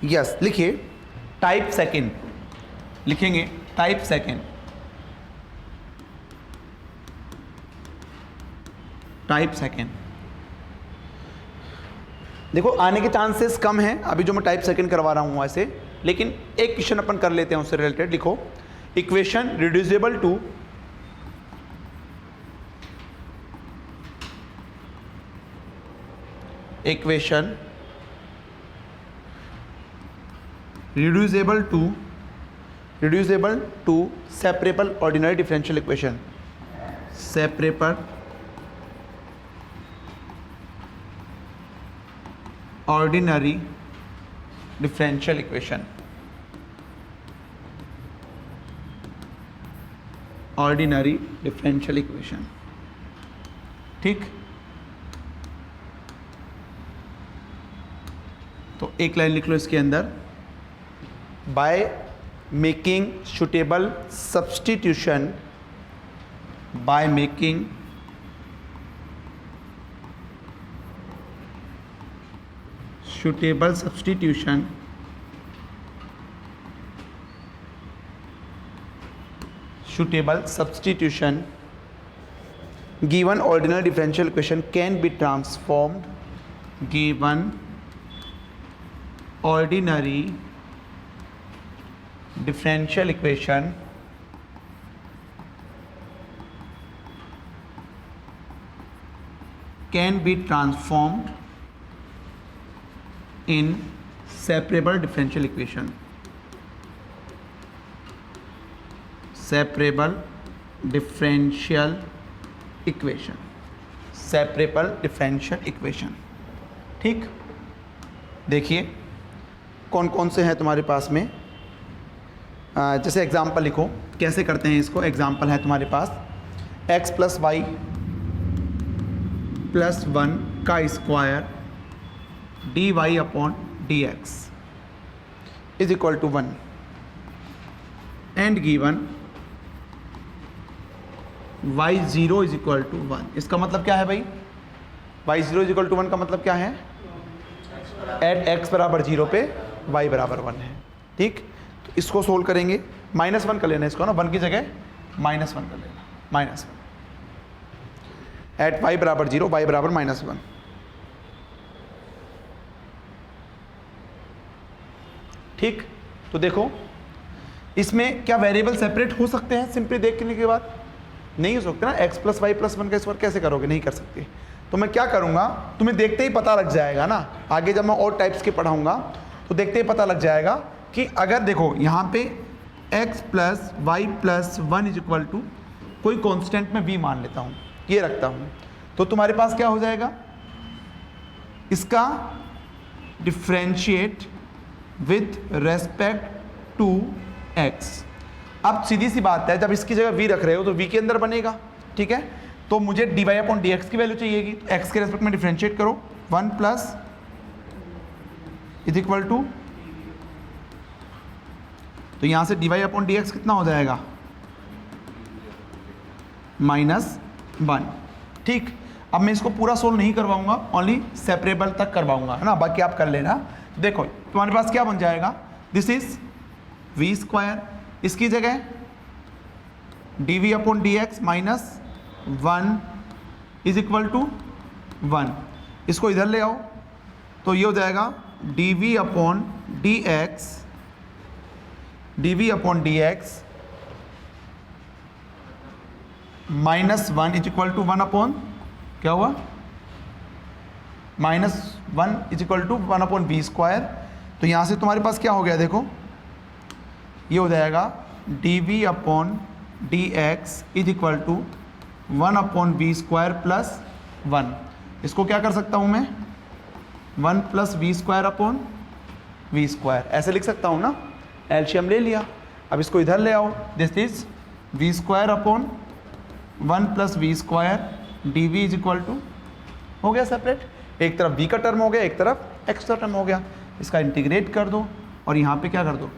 यस लिखिए टाइप सेकेंड, लिखेंगे टाइप सेकेंड, टाइप सेकेंड। देखो आने के चांसेस कम हैं अभी जो मैं टाइप सेकेंड करवा रहा हूँ ऐसे, लेकिन एक क्वेश्चन अपन कर लेते हैं उससे रिलेटेड। लिखो equation reducible to equation reducible to separable ordinary differential equation, separable ordinary differential equation, ordinary differential equation, ठीक। तो एक लाइन लिख लो इसके अंदर, by making suitable substitution, by making suitable substitution given ordinary differential equation can be transformed, given ordinary differential equation can be transformed in separable differential equation, separable differential equation, separable differential equation, ठीक। देखिए कौन कौन से हैं तुम्हारे पास में, जैसे एग्जाम्पल लिखो कैसे करते हैं इसको। एग्जाम्पल है तुम्हारे पास x + y + 1 का स्क्वायर dy/dx is equal to 1 and given y0 is equal to 1। इसका मतलब क्या है भाई, y0 इज इक्वल टू 1 का मतलब क्या है, एट x बराबर 0 पे y बराबर 1 है, ठीक। तो इसको सोल्व करेंगे, -1 कर लेना इसको ना, 1 की जगह -1 कर लेना, -1 एट y बराबर 0 y बराबर -1, ठीक। तो देखो इसमें क्या वेरिएबल सेपरेट हो सकते हैं, सिंपली देखने के बाद नहीं हो सकते ना, x + y + 1 का स्क्वायर कैसे करोगे, नहीं कर सकते। तो मैं क्या करूँगा, तुम्हें देखते ही पता लग जाएगा ना, आगे जब मैं और टाइप्स के पढ़ाऊँगा तो देखते ही पता लग जाएगा कि अगर देखो यहाँ पे x + y + 1 is equal to कोई कांस्टेंट में v मान लेता हूँ, ये रखता हूँ, तो तुम्हारे पास क्या हो जाएगा, इसका differentiate with respect to x। अब सीधी सी बात है, जब इसकी जगह v रख रहे हो तो v के अंदर बनेगा, ठीक है। तो मुझे dy/dx की वैल्यू चाहिएगी, तो x के रेस्पेक्ट में डिफ्रेंशिएट करो, 1 + इज इक्वल टू, तो यहाँ से dy/dx कितना हो जाएगा, -1, ठीक। अब मैं इसको पूरा सोल्व नहीं करवाऊंगा, ओनली सेपरेबल तक करवाऊंगा, है ना, बाकी आप कर लेना। देखो तुम्हारे पास क्या बन जाएगा, दिस इज v², इसकी जगह dv/dx -1 इज इक्वल टू 1, इसको इधर ले आओ, तो ये हो जाएगा dv/dx -1 is equal to 1 upon क्या हुआ, -1 is equal to 1 upon v square. तो यहाँ से तुम्हारे पास क्या हो गया, देखो ये हो जाएगा dv upon dx is equal to 1 upon v square plus 1। इसको क्या कर सकता हूँ मैं, 1 plus v square upon v square, ऐसे लिख सकता हूँ ना। एलसीएम ले लिया, अब इसको इधर ले आओ, this is v square upon 1 plus v square d v is equal to, हो गया सेपरेट। एक तरफ v का टर्म हो गया, एक तरफ x का टर्म हो गया। इसका इंटीग्रेट कर दो और यहाँ पे क्या कर दो,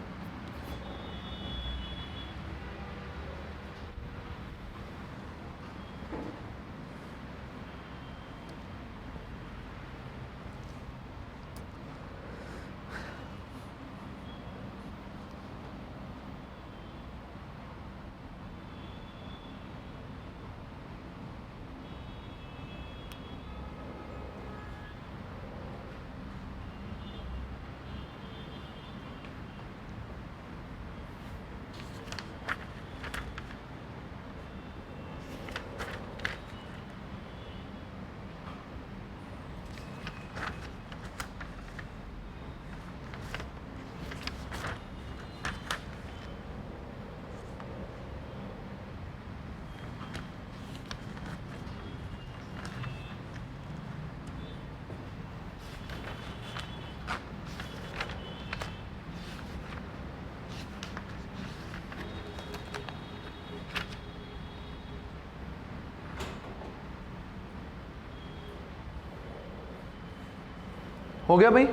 हो गया भाई।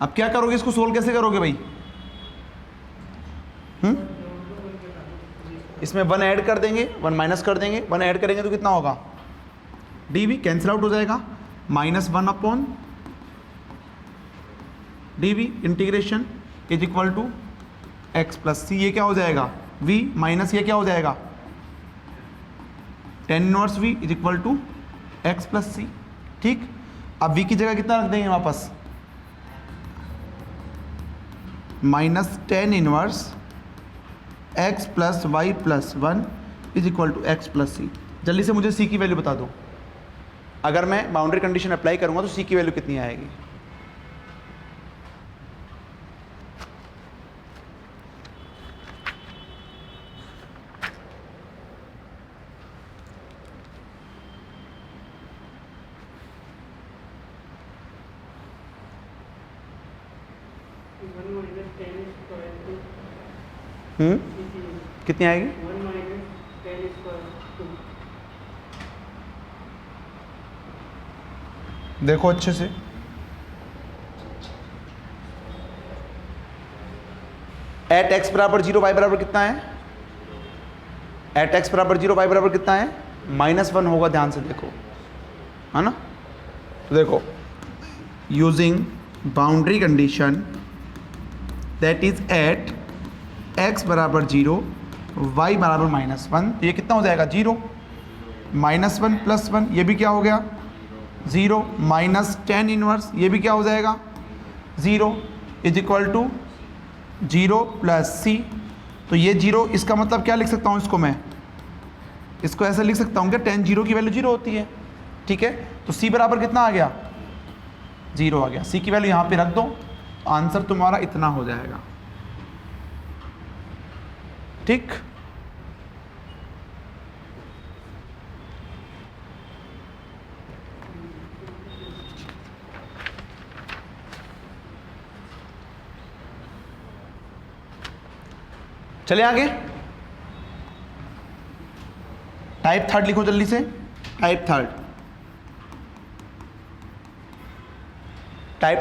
अब क्या करोगे, इसको सोल्व कैसे करोगे भाई, इसमें 1 ऐड कर देंगे, 1 माइनस कर देंगे, 1 ऐड करेंगे तो कितना होगा, डी वी कैंसिल आउट हो जाएगा, -1 upon D V integration is equal to X plus सी। ये क्या हो जाएगा, v माइनस ये क्या हो जाएगा, tan inverse v is equal to X plus C. ठीक, अब v की जगह कितना रख देंगे वापस, -tan inverse x plus Y plus 1 is equal to X plus C. जल्दी से मुझे c की वैल्यू बता दो, अगर मैं बाउंड्री कंडीशन अप्लाई करूंगा तो c की वैल्यू कितनी आएगी। कितनी आएगी, देखो अच्छे से, एट एक्स बराबर 0 वाई बराबर कितना है, एट एक्स बराबर 0 वाई बराबर कितना है, -1 होगा, ध्यान से देखो, है ना। तो देखो, using boundary condition that is at x बराबर 0 y बराबर -1, तो ये कितना हो जाएगा 0, -1 प्लस 1 ये भी क्या हो गया 0, माइनस tan इनवर्स ये भी क्या हो जाएगा 0 is equal to 0 plus c। तो ये 0, इसका मतलब क्या लिख सकता हूँ इसको मैं, इसको ऐसा लिख सकता हूँ कि tan 0 की वैल्यू 0 होती है। ठीक है, तो c बराबर कितना आ गया 0 आ गया, c की वैल्यू यहाँ पे रख दो, आंसर तुम्हारा इतना हो जाएगा। ठीक, चले आगे, टाइप थर्ड लिखो जल्दी से, टाइप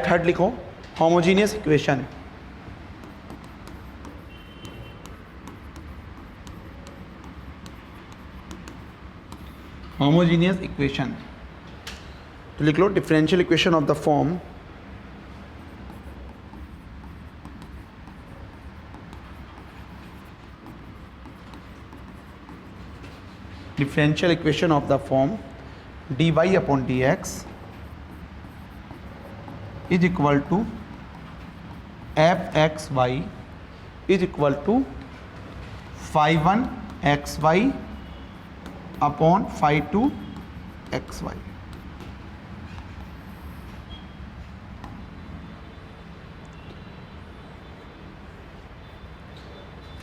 थर्ड लिखो, होमोजीनियस इक्वेशन। होमोजीनियस इक्वेशन, तो लिख लो differential equation of the form differential equation of the form dy upon dx is equal to fxy is equal to phi1 xy upon phi2 xy।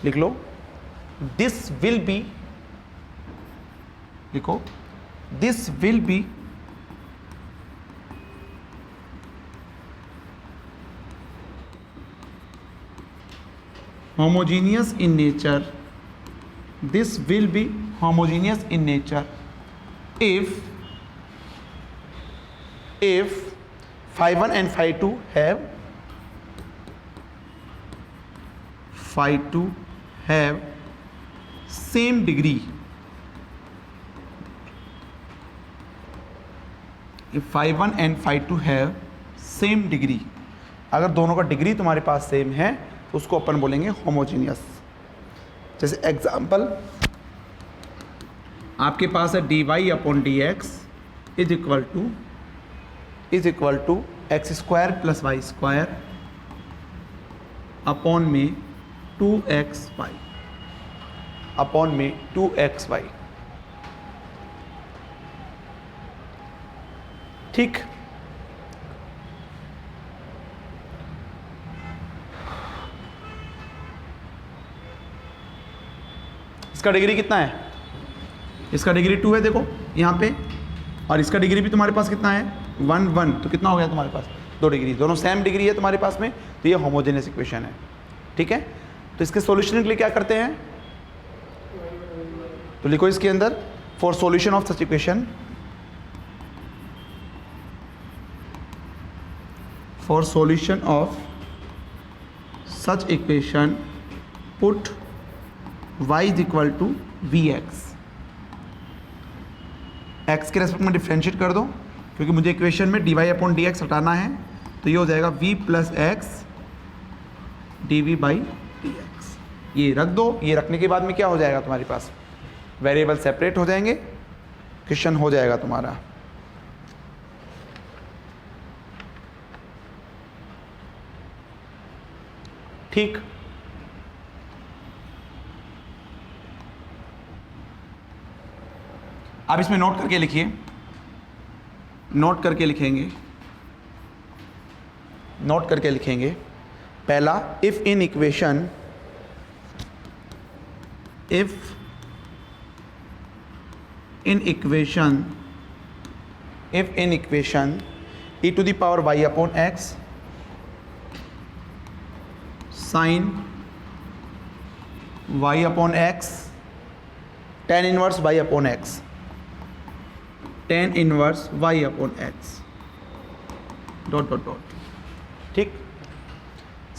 लिख लो, this will be, लिखो this will be homogeneous in nature, this will be homogeneous in nature if phi1 and phi2 have same degree, if phi1 and phi2 have same degree, अगर दोनों का degree तुम्हारे पास same है तो उसको अपन बोलेंगे homogeneous. जैसे एग्जाम्पल, आपके पास है dy upon D x is equal to x square plus y square upon में 2xy अपॉन में 2xy। ठीक, इसका डिग्री कितना है? इसका डिग्री 2 है, देखो यहाँ पे, और इसका डिग्री भी तुम्हारे पास कितना है? 1 1, तो कितना हो गया तुम्हारे पास? 2 डिग्री, दोनों सेम डिग्री है तुम्हारे पास में, तो ये होमोजेनियस इक्वेशन है। ठीक है, तो इसके सॉल्यूशन के लिए क्या करते हैं? तो लिखो इसके अंदर, for solution of such equation, for solution of such equation put y is equal to v x. X के रेस्पेक्ट में डिफ्रेंशिएट कर दो, क्योंकि मुझे इक्वेशन में dy अपॉन डी एक्स हटाना है, तो ये हो जाएगा v plus x D v by d x. ये रख दो, ये रखने के बाद में क्या हो जाएगा तुम्हारे पास? वेरिएबल सेपरेट हो जाएंगे, क्वेश्चन हो जाएगा तुम्हारा। ठीक, आप इसमें नोट करके लिखिए, नोट करके लिखेंगे, नोट करके लिखेंगे। पहला, if in equation e to the power y upon x sine y upon x tan inverse y upon x, tan inverse y upon x dot dot dot. ठीक,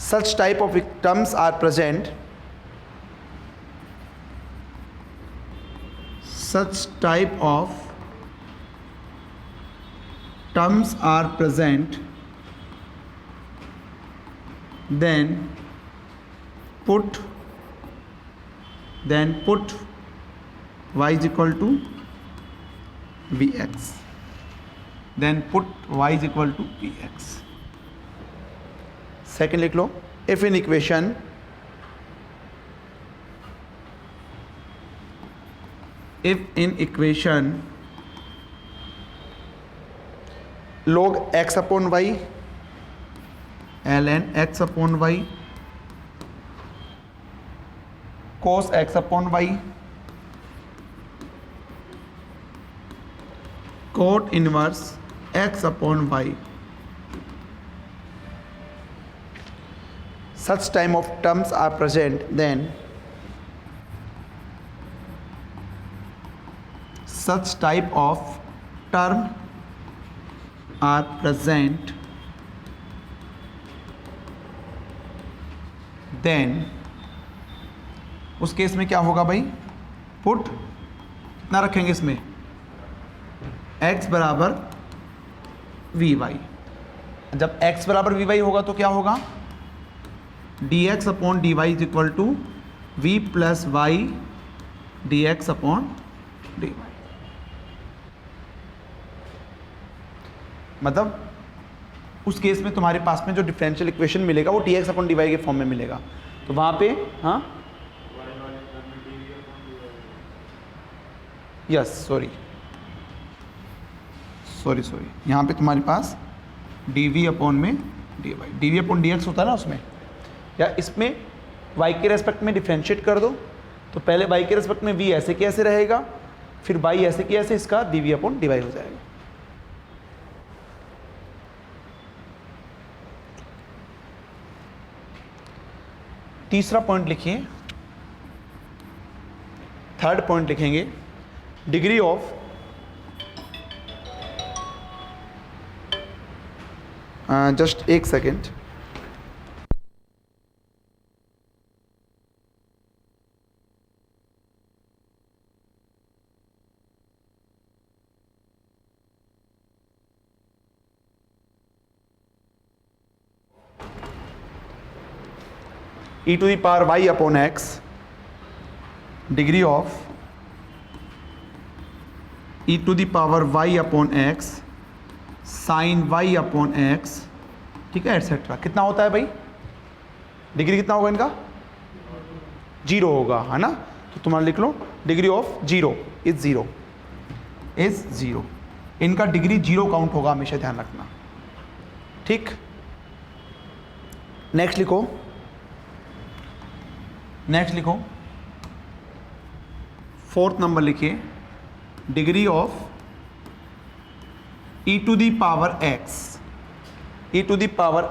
such type of terms are present, such type of terms are present, then put y is equal to vx, then put y is equal to vx। Second लिख लो, if in equation log x upon y ln x upon y cos x upon y cot inverse x upon y, such type of terms are present, then such type of term are present, then उस case में क्या होगा भाई? Put कितना रखेंगे इसमें? x बराबर V Y. जब x बराबर वी वाई होगा तो क्या होगा? dx upon D Y is equal to V plus Y D x upon D Y. मतलब उस केस में तुम्हारे पास में जो डिफरेंशियल इक्वेशन मिलेगा वो dx अपॉन dy के फॉर्म में मिलेगा। तो वहाँ पे हाँ यस सॉरी यहाँ पे तुम्हारे पास dv अपॉन में dy, dv अपॉन dx होता है ना उसमें, या इसमें y के रेस्पेक्ट में डिफ्रेंशिएट कर दो, तो पहले y के रेस्पेक्ट में v ऐसे के ऐसे रहेगा, फिर y ऐसे के ऐसे, इसका dv अपॉन dy हो जाएगा। तीसरा पॉइंट लिखिए, थर्ड पॉइंट लिखेंगे, डिग्री ऑफ जस्ट एक second, e to the power y upon x, degree of e to the power y upon x sine y upon x, ठीक है, एटसेट्रा। कितना होता है भाई, डिग्री कितना होगा इनका, 0 होगा, है ना। तो तुम्हारा लिख लो डिग्री ऑफ 0 इज 0, इनका डिग्री 0 काउंट होगा, हमेशा ध्यान रखना, ठीक। नेक्स्ट लिखो, फोर्थ नंबर लिखिए, degree of e to the power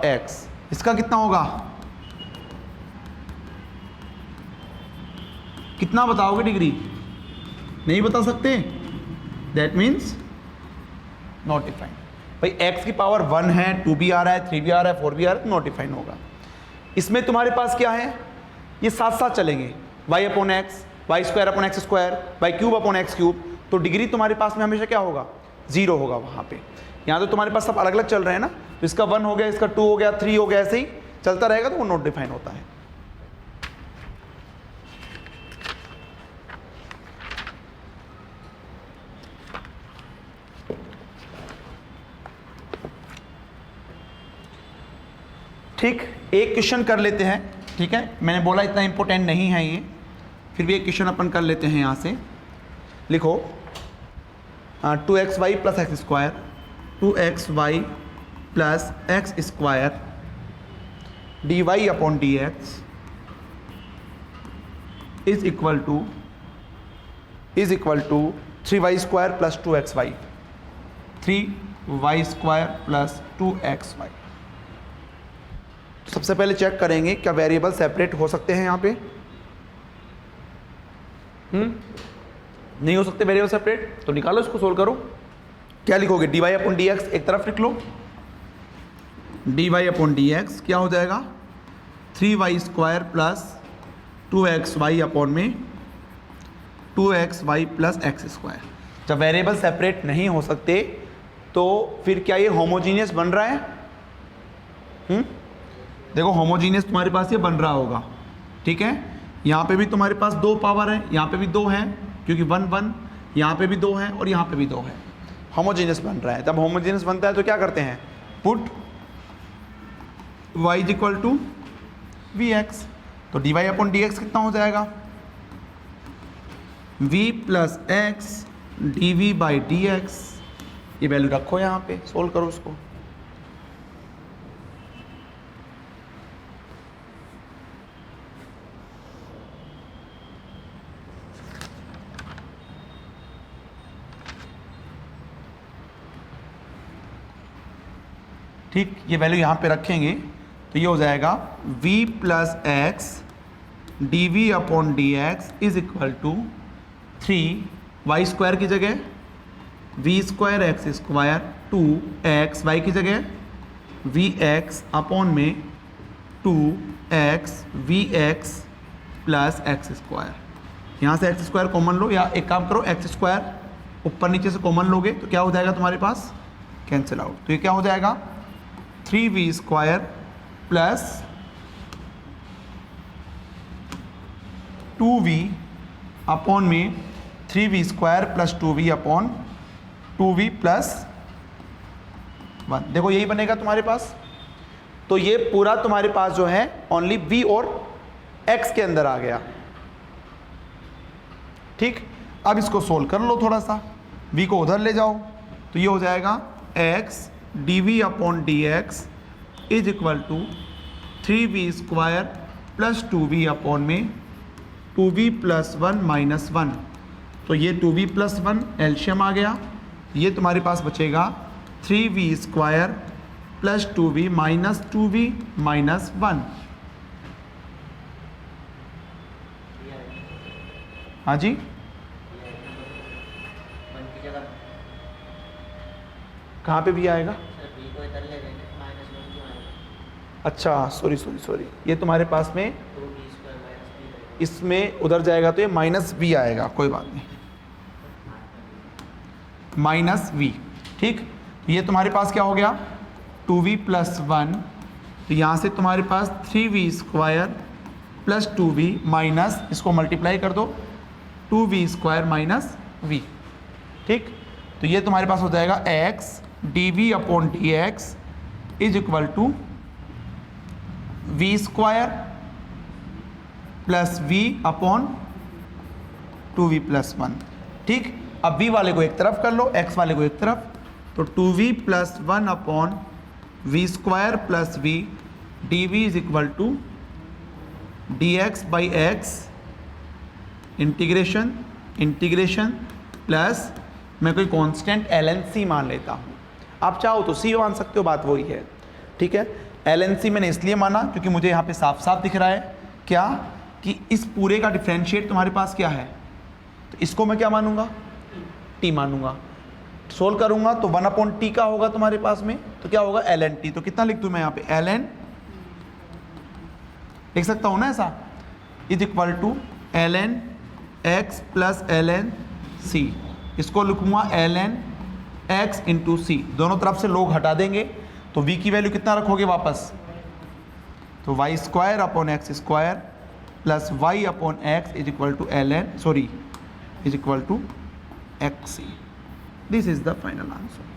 x, इसका कितना होगा, कितना बताओगे डिग्री, नहीं बता सकते, दैट मीन्स नॉट डिफाइंड। भाई x की पावर 1 है, 2 भी आ रहा है, 3 भी आ रहा है, 4 भी आ रहा है, तो नॉट डिफाइंड होगा। इसमें तुम्हारे पास क्या है, ये साथ साथ चलेंगे, y upon X, Y square upon x square, Y cube upon X cube, तो डिग्री तुम्हारे पास में हमेशा क्या होगा, 0 होगा वहाँ पे। यहाँ तो तुम्हारे पास सब अलग अलग चल रहे हैं ना, तो इसका 1 हो गया, इसका 2 हो गया, 3 हो गया, ऐसे ही चलता रहेगा, तो वो नॉट डिफाइन होता है। ठीक, एक क्वेश्चन कर लेते हैं, ठीक है, मैंने बोला इतना इंपॉर्टेंट नहीं है ये, फिर भी एक क्वेश्चन अपन कर लेते हैं। यहाँ से लिखो 2xy plus x square, 2xy plus x square dy upon dx is equal to 3y square plus 2xy, 3y square plus 2xy। सबसे पहले चेक करेंगे क्या वेरिएबल सेपरेट हो सकते हैं यहाँ पे, नहीं हो सकते वेरिएबल सेपरेट, तो निकालो इसको, सोल्व करो। क्या लिखोगे, dy अपॉन dx एक तरफ लिख लो, dy अपॉन dx क्या हो जाएगा, 3y square plus 2xy upon में 2xy प्लस एक्स स्क्वायर। जब वेरिएबल सेपरेट नहीं हो सकते तो फिर क्या ये होमोजीनियस बन रहा है, देखो होमोजीनियस तुम्हारे पास ये बन रहा होगा, ठीक है। यहाँ पे भी तुम्हारे पास 2 पावर है, यहाँ पे भी 2 है, क्योंकि 1 1, यहाँ पे भी 2 है और यहाँ पे भी 2 है, होमोजीनियस बन रहा है। जब होमोजीनियस बनता है तो क्या करते हैं, put y is equal to vx, तो dy अपॉन dx कितना हो जाएगा, v plus X dv by dx, ये वैल्यू रखो यहाँ पे, सोल्व करो उसको। ठीक, ये वैल्यू यहाँ पे रखेंगे तो ये हो जाएगा v plus x D V upon D x is equal to 3y square की जगह v square X square 2x, y की जगह vx अपॉन में 2x vx plus x square. यहाँ से एक्स स्क्वायर कॉमन लो, या एक काम करो एक्स स्क्वायर ऊपर नीचे से कॉमन लोगे तो क्या हो जाएगा तुम्हारे पास, कैंसिल आउट। तो ये क्या हो जाएगा 3v square plus 2v upon में 3v square plus 2v upon 2v plus 1। देखो यही बनेगा तुम्हारे पास। तो ये पूरा तुम्हारे पास जो है ओनली v और x के अंदर आ गया। ठीक, अब इसको सोल्व कर लो थोड़ा सा, v को उधर ले जाओ तो ये हो जाएगा x dv upon dx is equal to 3v square plus 2v upon में 2v प्लस 1 माइनस 1। तो ये 2v प्लस 1 एल्शियम आ गया, ये तुम्हारे पास बचेगा 3v square plus 2v minus 2v minus 1। हाँ जी, कहाँ पे भी आएगा? अच्छा सॉरी, ये तुम्हारे पास में इसमें उधर जाएगा तो ये माइनस v आएगा, कोई बात नहीं, माइनस v। ठीक, ये तुम्हारे पास क्या हो गया 2v प्लस 1, तो यहाँ से तुम्हारे पास 3v square plus 2v minus, इसको मल्टीप्लाई कर दो 2v स्क्वायर माइनस v। ठीक, तो ये तुम्हारे पास हो जाएगा x dv upon dx is equal to v square plus v upon 2v plus 1। ठीक, अब v वाले को एक तरफ कर लो, x वाले को एक तरफ, तो 2v plus 1 upon v square plus v dv is equal to dx by x integration plus मैं कोई कांस्टेंट ln c मान लेता हूँ। आप चाहो तो c मान सकते हो, बात वही है। ठीक है, ln c मैंने इसलिए माना क्योंकि मुझे यहाँ पे साफ साफ दिख रहा है क्या कि इस पूरे का डिफरेंशिएट तुम्हारे पास क्या है, तो इसको मैं क्या मानूंगा t मानूंगा। सोल्व करूंगा तो 1 अपॉन टी का होगा तुम्हारे पास में, तो क्या होगा ln t। तो कितना लिख दूं मैं यहाँ पे ln, लिख सकता हूँ ना ऐसा, is equal to ln x प्लस ln c। इसको लिखूंगा ln x इंटू सी, दोनों तरफ से लोग हटा देंगे तो v की वैल्यू कितना रखोगे वापस, तो y square upon x square plus y upon x is equal to is equal to xc। This is the final answer.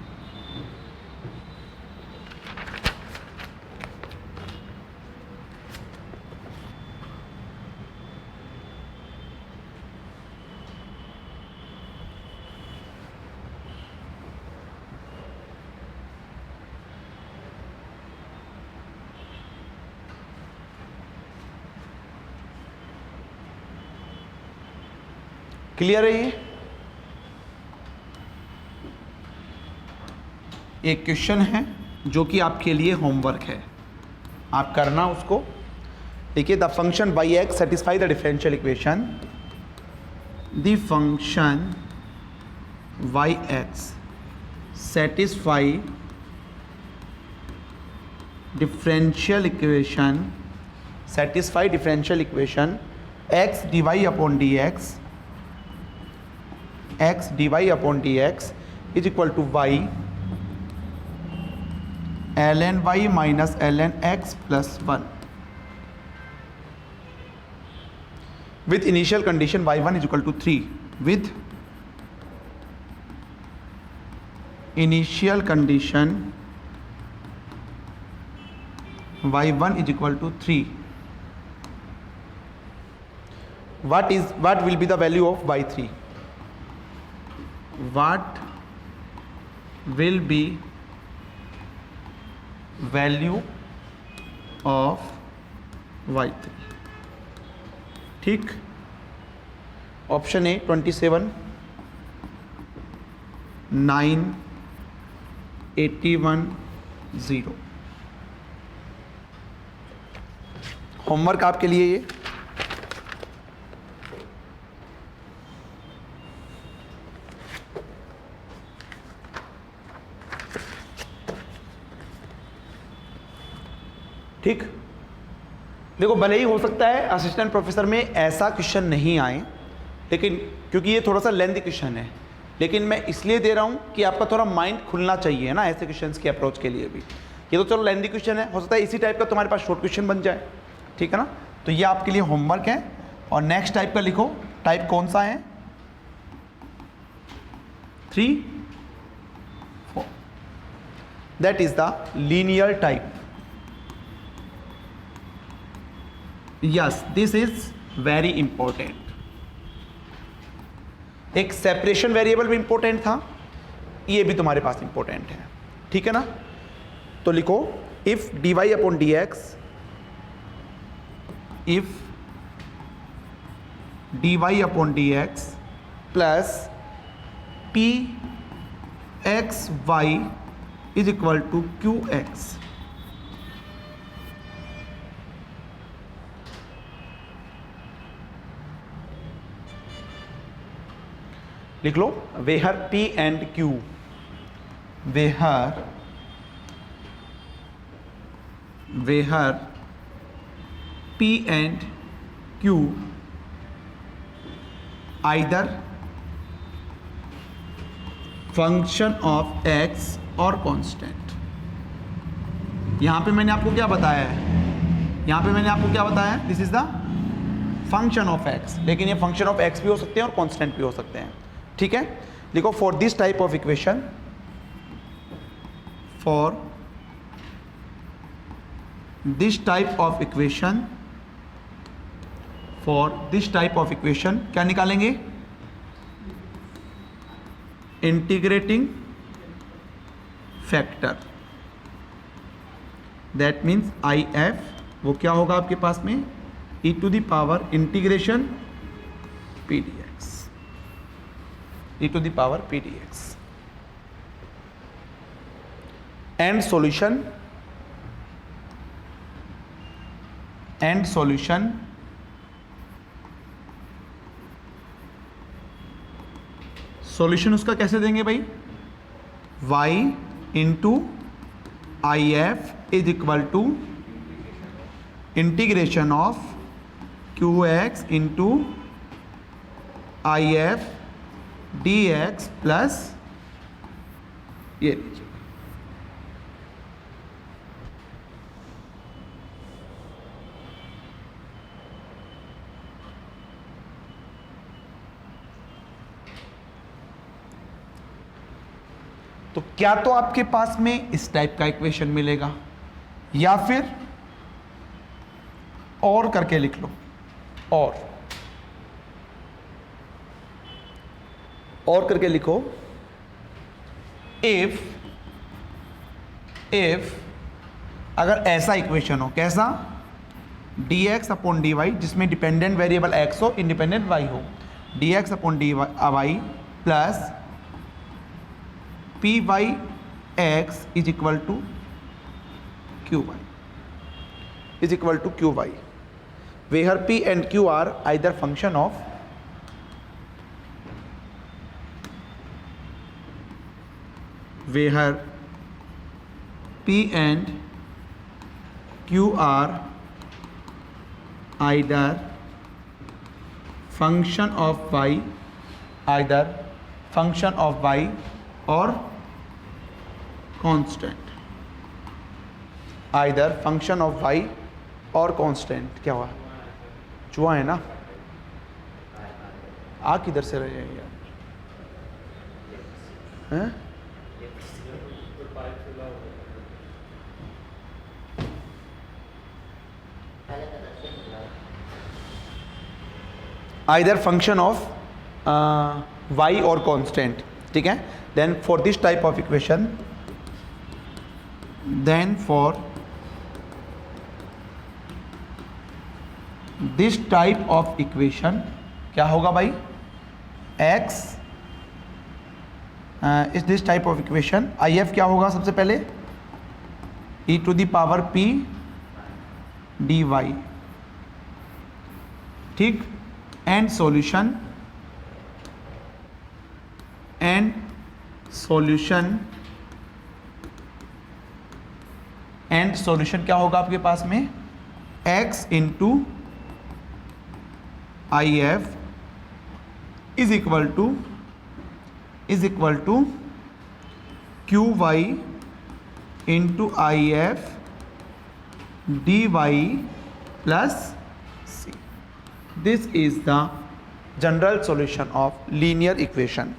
Clear है ये? एक क्वेश्चन है जो कि आपके लिए होमवर्क है, आप करना उसको। देखिए, the function by X satisfy the differential equation, the function Y X satisfy differential equation, X D Y upon D X, x dy upon dx is equal to y ln y minus ln x plus 1 with initial condition y1 is equal to 3, with initial condition y1 is equal to 3। what will be the value of y3? What will be value of y3? ठीक, option A 27, 9, 81, 0। Homework आपके लिए ये। ठीक, देखो भले ही हो सकता है असिस्टेंट प्रोफेसर में ऐसा क्वेश्चन नहीं आए, लेकिन क्योंकि ये थोड़ा सा लेंथी क्वेश्चन है, लेकिन मैं इसलिए दे रहा हूँ कि आपका थोड़ा माइंड खुलना चाहिए ना ऐसे क्वेश्चंस के अप्रोच के लिए भी। ये तो चलो लेंथी क्वेश्चन है, हो सकता है इसी टाइप का तुम्हारे पास शॉर्ट क्वेश्चन बन जाए। ठीक है ना, तो ये आपके लिए होमवर्क है। और नेक्स्ट टाइप का लिखो, टाइप कौन सा है, 3, 4, that is the linear type. Yes, this is very important. एक सेपरेशन वेरिएबल भी इंपॉर्टेंट था, ये भी तुम्हारे पास इंपॉर्टेंट है, ठीक है ना। तो लिखो if dy upon dx, if dy upon dx plus P x Y is equal to Q x, लिख लो where P and Q, where P and Q either function of x और कांस्टेंट। यहां पे मैंने आपको क्या बताया है, यहां पे मैंने आपको क्या बताया है, this is the function of x, लेकिन ये फंक्शन ऑफ x भी हो सकते हैं और कांस्टेंट भी हो सकते हैं, ठीक है। देखो for this type of equation, for this type of equation, for this type of equation क्या निकालेंगे, integrating factor, that means I F, वो क्या होगा आपके पास में, e to the power integration P D X, e to the power p dx, and solution solution उसका कैसे देंगे भाई, y into I F is equal to integration of Q X into I F D x plus ये लीजिए, तो क्या तो आपके पास में इस टाइप का इक्वेशन मिलेगा, या फिर और करके लिख लो, और करके लिखो, इफ अगर ऐसा इक्वेशन हो, कैसा, dx अपॉन dy जिसमें डिपेंडेंट वेरिएबल x हो, इंडिपेंडेंट y हो, dx upon dy plus P Y X is equal to Q Y, where p and q are either function of where P and Q are either function of y, or constant, either function of y और constant। क्या हुआ, चूहा है ना, आ किधर से रहे हैं यार, हैं? आइदर फंक्शन ऑफ y और कांस्टेंट, ठीक है। Then for this type of equation, क्या होगा भाई, x इस this type of equation I F क्या होगा, सबसे पहले e to the power p dy, ठीक, एंड सॉल्यूशन क्या होगा आपके पास में, x into I F is equal to Q Y into I F D Y plus C. This is the general solution of linear equation,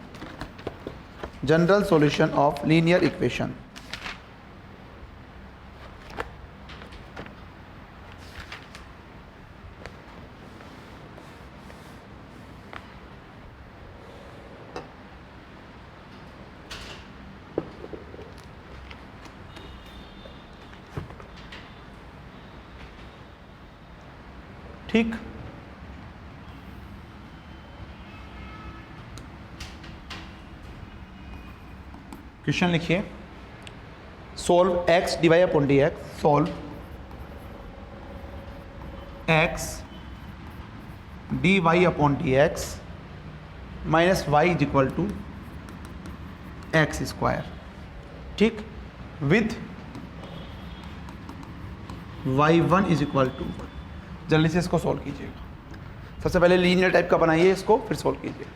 ठीक, question लिखिए, solve x dy upon dx, solve x dy upon dx माइनस y is equal to x square, ठीक, with y1 is equal to 1। जल्दी से इसको solve कीजिएगा। सबसे पहले लीनियर टाइप का बनाइए इसको, फिर सॉल्व कीजिए।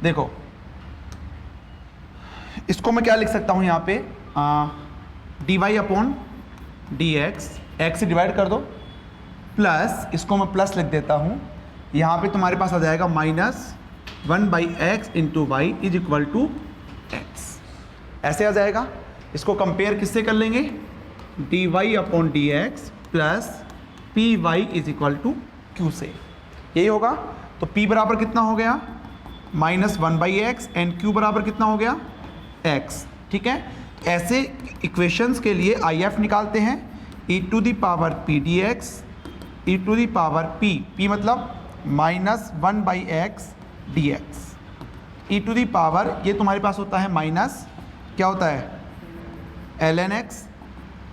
देखो, इसको मैं क्या लिख सकता हूं यहां पे, dy अपॉन dx, x से डिवाइड कर दो, प्लस इसको मैं प्लस लिख देता हूं, यहां पे तुम्हारे पास आ जाएगा minus 1/x into Y is equal to X, ऐसे आ जाएगा। इसको कंपेयर किससे कर लेंगे, dy upon dx plus P Y is equal to Q से, यही होगा। तो p बराबर कितना हो गया, माइनस 1/x एंड q बराबर कितना हो गया, x, ठीक है। ऐसे इक्वेशंस के लिए IF निकालते हैं, e to the power p dx, e to the power p मतलब minus 1/x dx, e to the power, ये तुम्हारे पास होता है माइनस, क्या होता है ln x,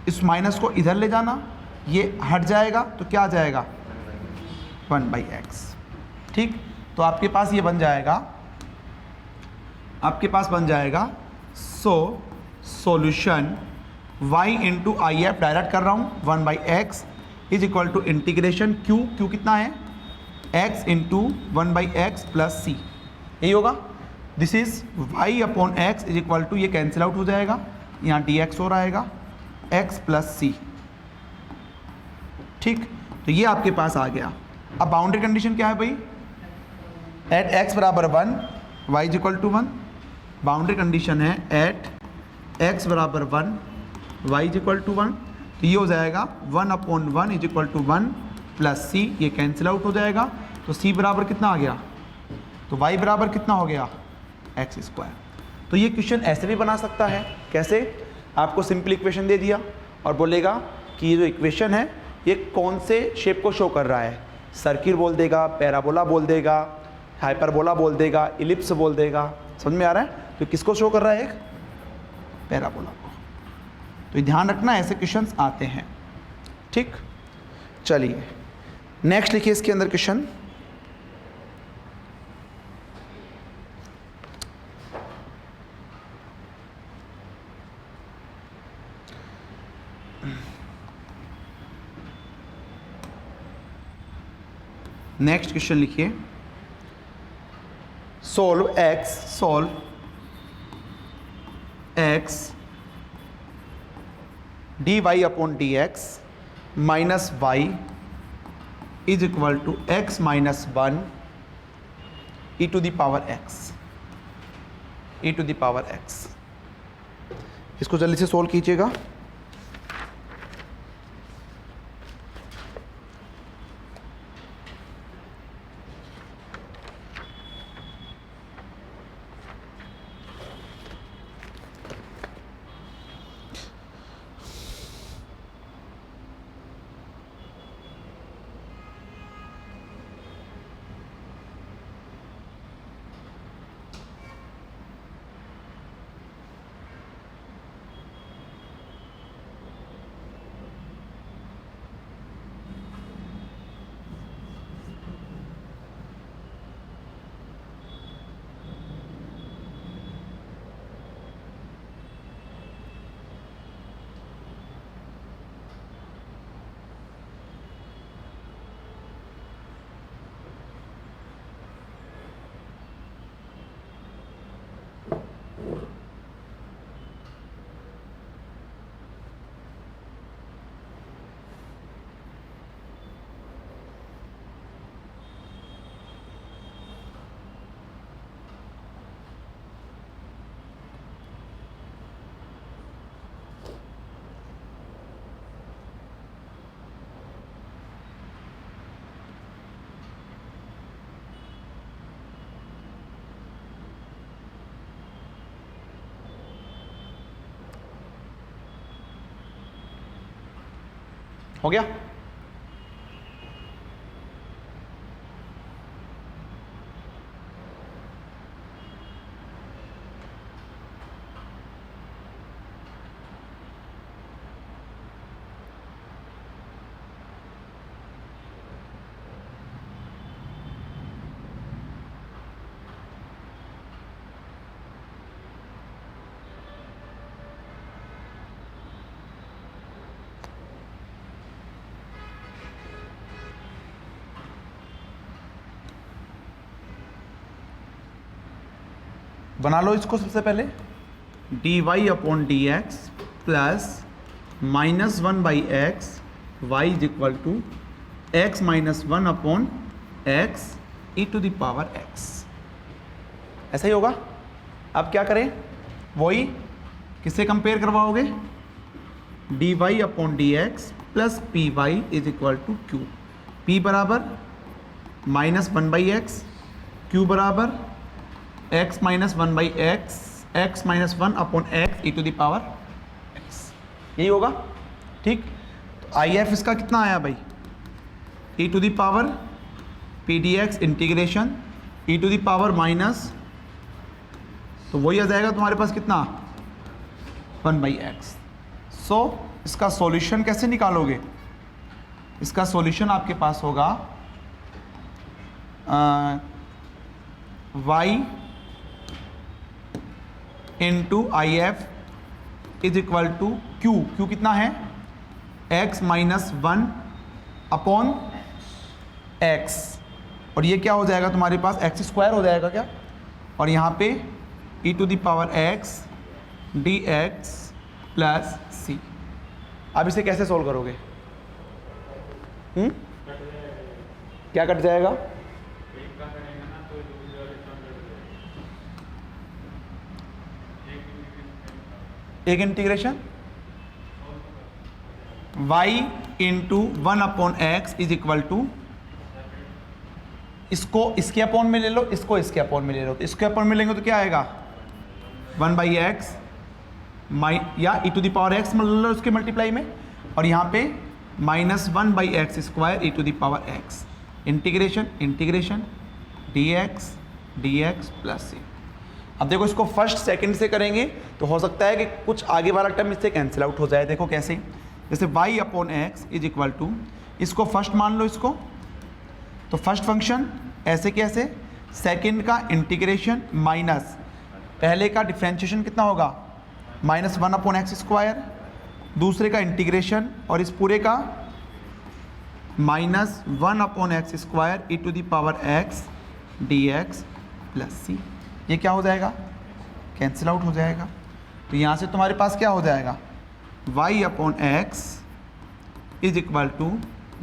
इस माइनस को इधर ले जाना, ये हट जाएगा तो क्या आ जाएगा 1/x, ठीक। तो आपके पास ये बन जाएगा, आपके पास बन जाएगा solution y into I F direct कर रहा हूँ 1/x is equal to integration q कितना है x into 1/x plus c, यही होगा। This is y upon x is equal to, ये कैंसिल आउट हो जाएगा, यहाँ dx और आएगा x प्लस c, ठीक। तो ये आपके पास आ गया। अब बाउंड्री कंडीशन क्या है भाई, एट x बराबर 1 y is equal to 1, boundary condition है एट x बराबर 1 y इज इक्वल टू 1, तो ये हो जाएगा 1 upon 1 is equal to 1 plus c, ये कैंसिल आउट हो जाएगा, तो c बराबर कितना आ गया, तो y बराबर कितना हो गया x स्क्वायर। तो ये क्वेश्चन ऐसे भी बना सकता है, कैसे, आपको सिंपल इक्वेशन दे दिया और बोलेगा कि ये जो इक्वेशन है ये कौन से शेप को शो कर रहा है, सर्किल बोल देगा, पैराबोला बोल देगा, हाइपरबोला बोल देगा, इलिप्स बोल देगा, समझ में आ रहा है। तो किसको शो कर रहा है, एक पैराबोला को। तो ध्यान रखना ऐसे क्वेश्चंस आते हैं, ठीक। चलिए नेक्स्ट लिखिए इसके अंदर क्वेश्चन, नेक्स्ट क्वेश्चन लिखिए, solve x dy upon dx minus Y is equal to X minus 1 E to the power X, E to the power X. इसको जल्दी से सोल्व कीजिएगा। हो गया? बना लो इसको सबसे पहले, D Y upon D x plus minus 1 by X Y is equal to X minus 1 upon X E to the power X. ऐसा ही होगा। अब क्या करें, वही किससे कंपेयर करवाओगे, D Y upon D x plus P Y is equal to Q. P बराबर माइनस 1 बाई एक्स, क्यू बराबर x minus 1 by X, X minus 1 upon X E to the power X. यही होगा, ठीक। तो I F इसका कितना आया भाई, e to the power p D x integration e to the power minus, तो वही आ जाएगा तुम्हारे पास कितना, 1 बाई एक्स। सो इसका सॉल्यूशन कैसे निकालोगे, इसका सॉल्यूशन आपके पास होगा y into I F is equal to Q, Q कितना है x माइनस 1 अपॉन x, और ये क्या हो जाएगा तुम्हारे पास, एक्स स्क्वायर हो जाएगा क्या, और यहाँ पे e to the power x d x plus c. अब इसे कैसे सोल्व करोगे, क्या कट जाएगा, एक integration y into 1 upon x is equal to, इसको इसके अपॉन में ले लो, इसको इसके अपॉन में ले लो, तो इसके अपॉन में लेंगे तो क्या आएगा 1 बाई एक्स या e to the power x ले लो इसके मल्टीप्लाई में, और यहाँ पे minus 1 by x square E to the power x integration integration d x plus c. अब देखो इसको फर्स्ट सेकंड से करेंगे तो हो सकता है कि कुछ आगे वाला टर्म इससे कैंसिल आउट हो जाए। देखो कैसे, जैसे y upon x is equal to, इसको फर्स्ट मान लो इसको, तो फर्स्ट फंक्शन ऐसे कैसे, सेकंड का इंटीग्रेशन माइनस पहले का डिफ्रेंशिएशन कितना होगा माइनस 1 अपॉन एक्स स्क्वायर, दूसरे का इंटीग्रेशन और इस पूरे का minus 1 upon x square E to the power x d x plus सी। ये क्या हो जाएगा, कैंसिल आउट हो जाएगा। तो यहाँ से तुम्हारे पास क्या हो जाएगा, y upon x is equal to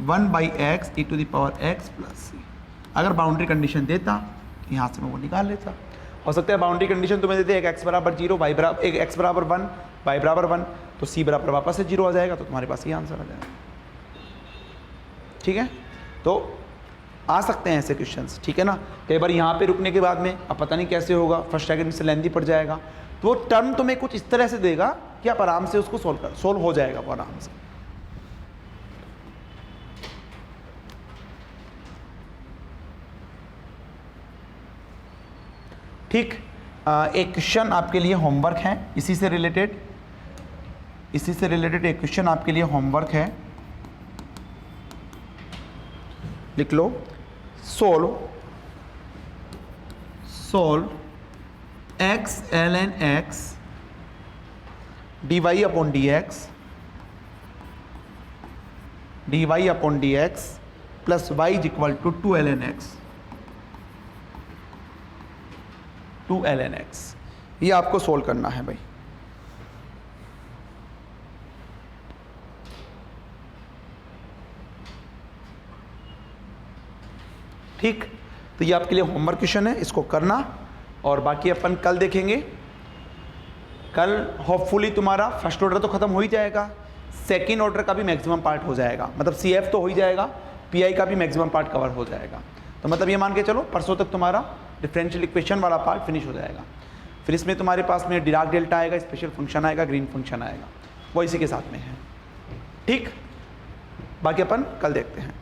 1/x e to the power x plus c। अगर बाउंड्री कंडीशन देता यहाँ से मैं वो निकाल लेता। हो सकता है बाउंड्री कंडीशन तुम्हें देते एक x बराबर 0, y बराबर एक x बराबर 1, y बराबर 1, तो c बराबर वापस से 0 आ जाएगा, तो तुम्हारे पास ये आंसर आ जाएगा। ठीक है, तो आ सकते हैं ऐसे क्वेश्चंस, ठीक है ना। कई बार यहाँ पे रुकने के बाद में अब पता नहीं कैसे होगा, फर्स्ट सेकंड में से लेंथी पड़ जाएगा, तो वो टर्म तुम्हें कुछ इस तरह से देगा कि आप आराम से उसको सोल्व हो जाएगा वो आराम से। ठीक, एक क्वेश्चन आपके लिए होमवर्क है, इसी से रिलेटेड एक क्वेश्चन आपके लिए होमवर्क है, लिख लो। Solve x ln x dy upon dx plus y is equal to 2 ln x। ये आपको सोल्व करना है भाई। ठीक, तो ये आपके लिए होमवर्क क्वेश्चन है, इसको करना, और बाकी अपन कल देखेंगे। कल होपफुली तुम्हारा फर्स्ट ऑर्डर तो खत्म हो ही जाएगा, सेकंड ऑर्डर का भी मैक्सिमम पार्ट हो जाएगा, मतलब CF तो हो ही जाएगा, PI का भी मैक्सिमम पार्ट कवर हो जाएगा। तो मतलब ये मान के चलो परसों तक तुम्हारा डिफरेंशियल इक्वेशन वाला पार्ट फिनिश हो जाएगा। फिर इसमें तुम्हारे पास में डिराक डेल्टा आएगा, स्पेशल फंक्शन आएगा, ग्रीन फंक्शन आएगा, वो इसी के साथ में है। ठीक, बाकी अपन कल देखते हैं।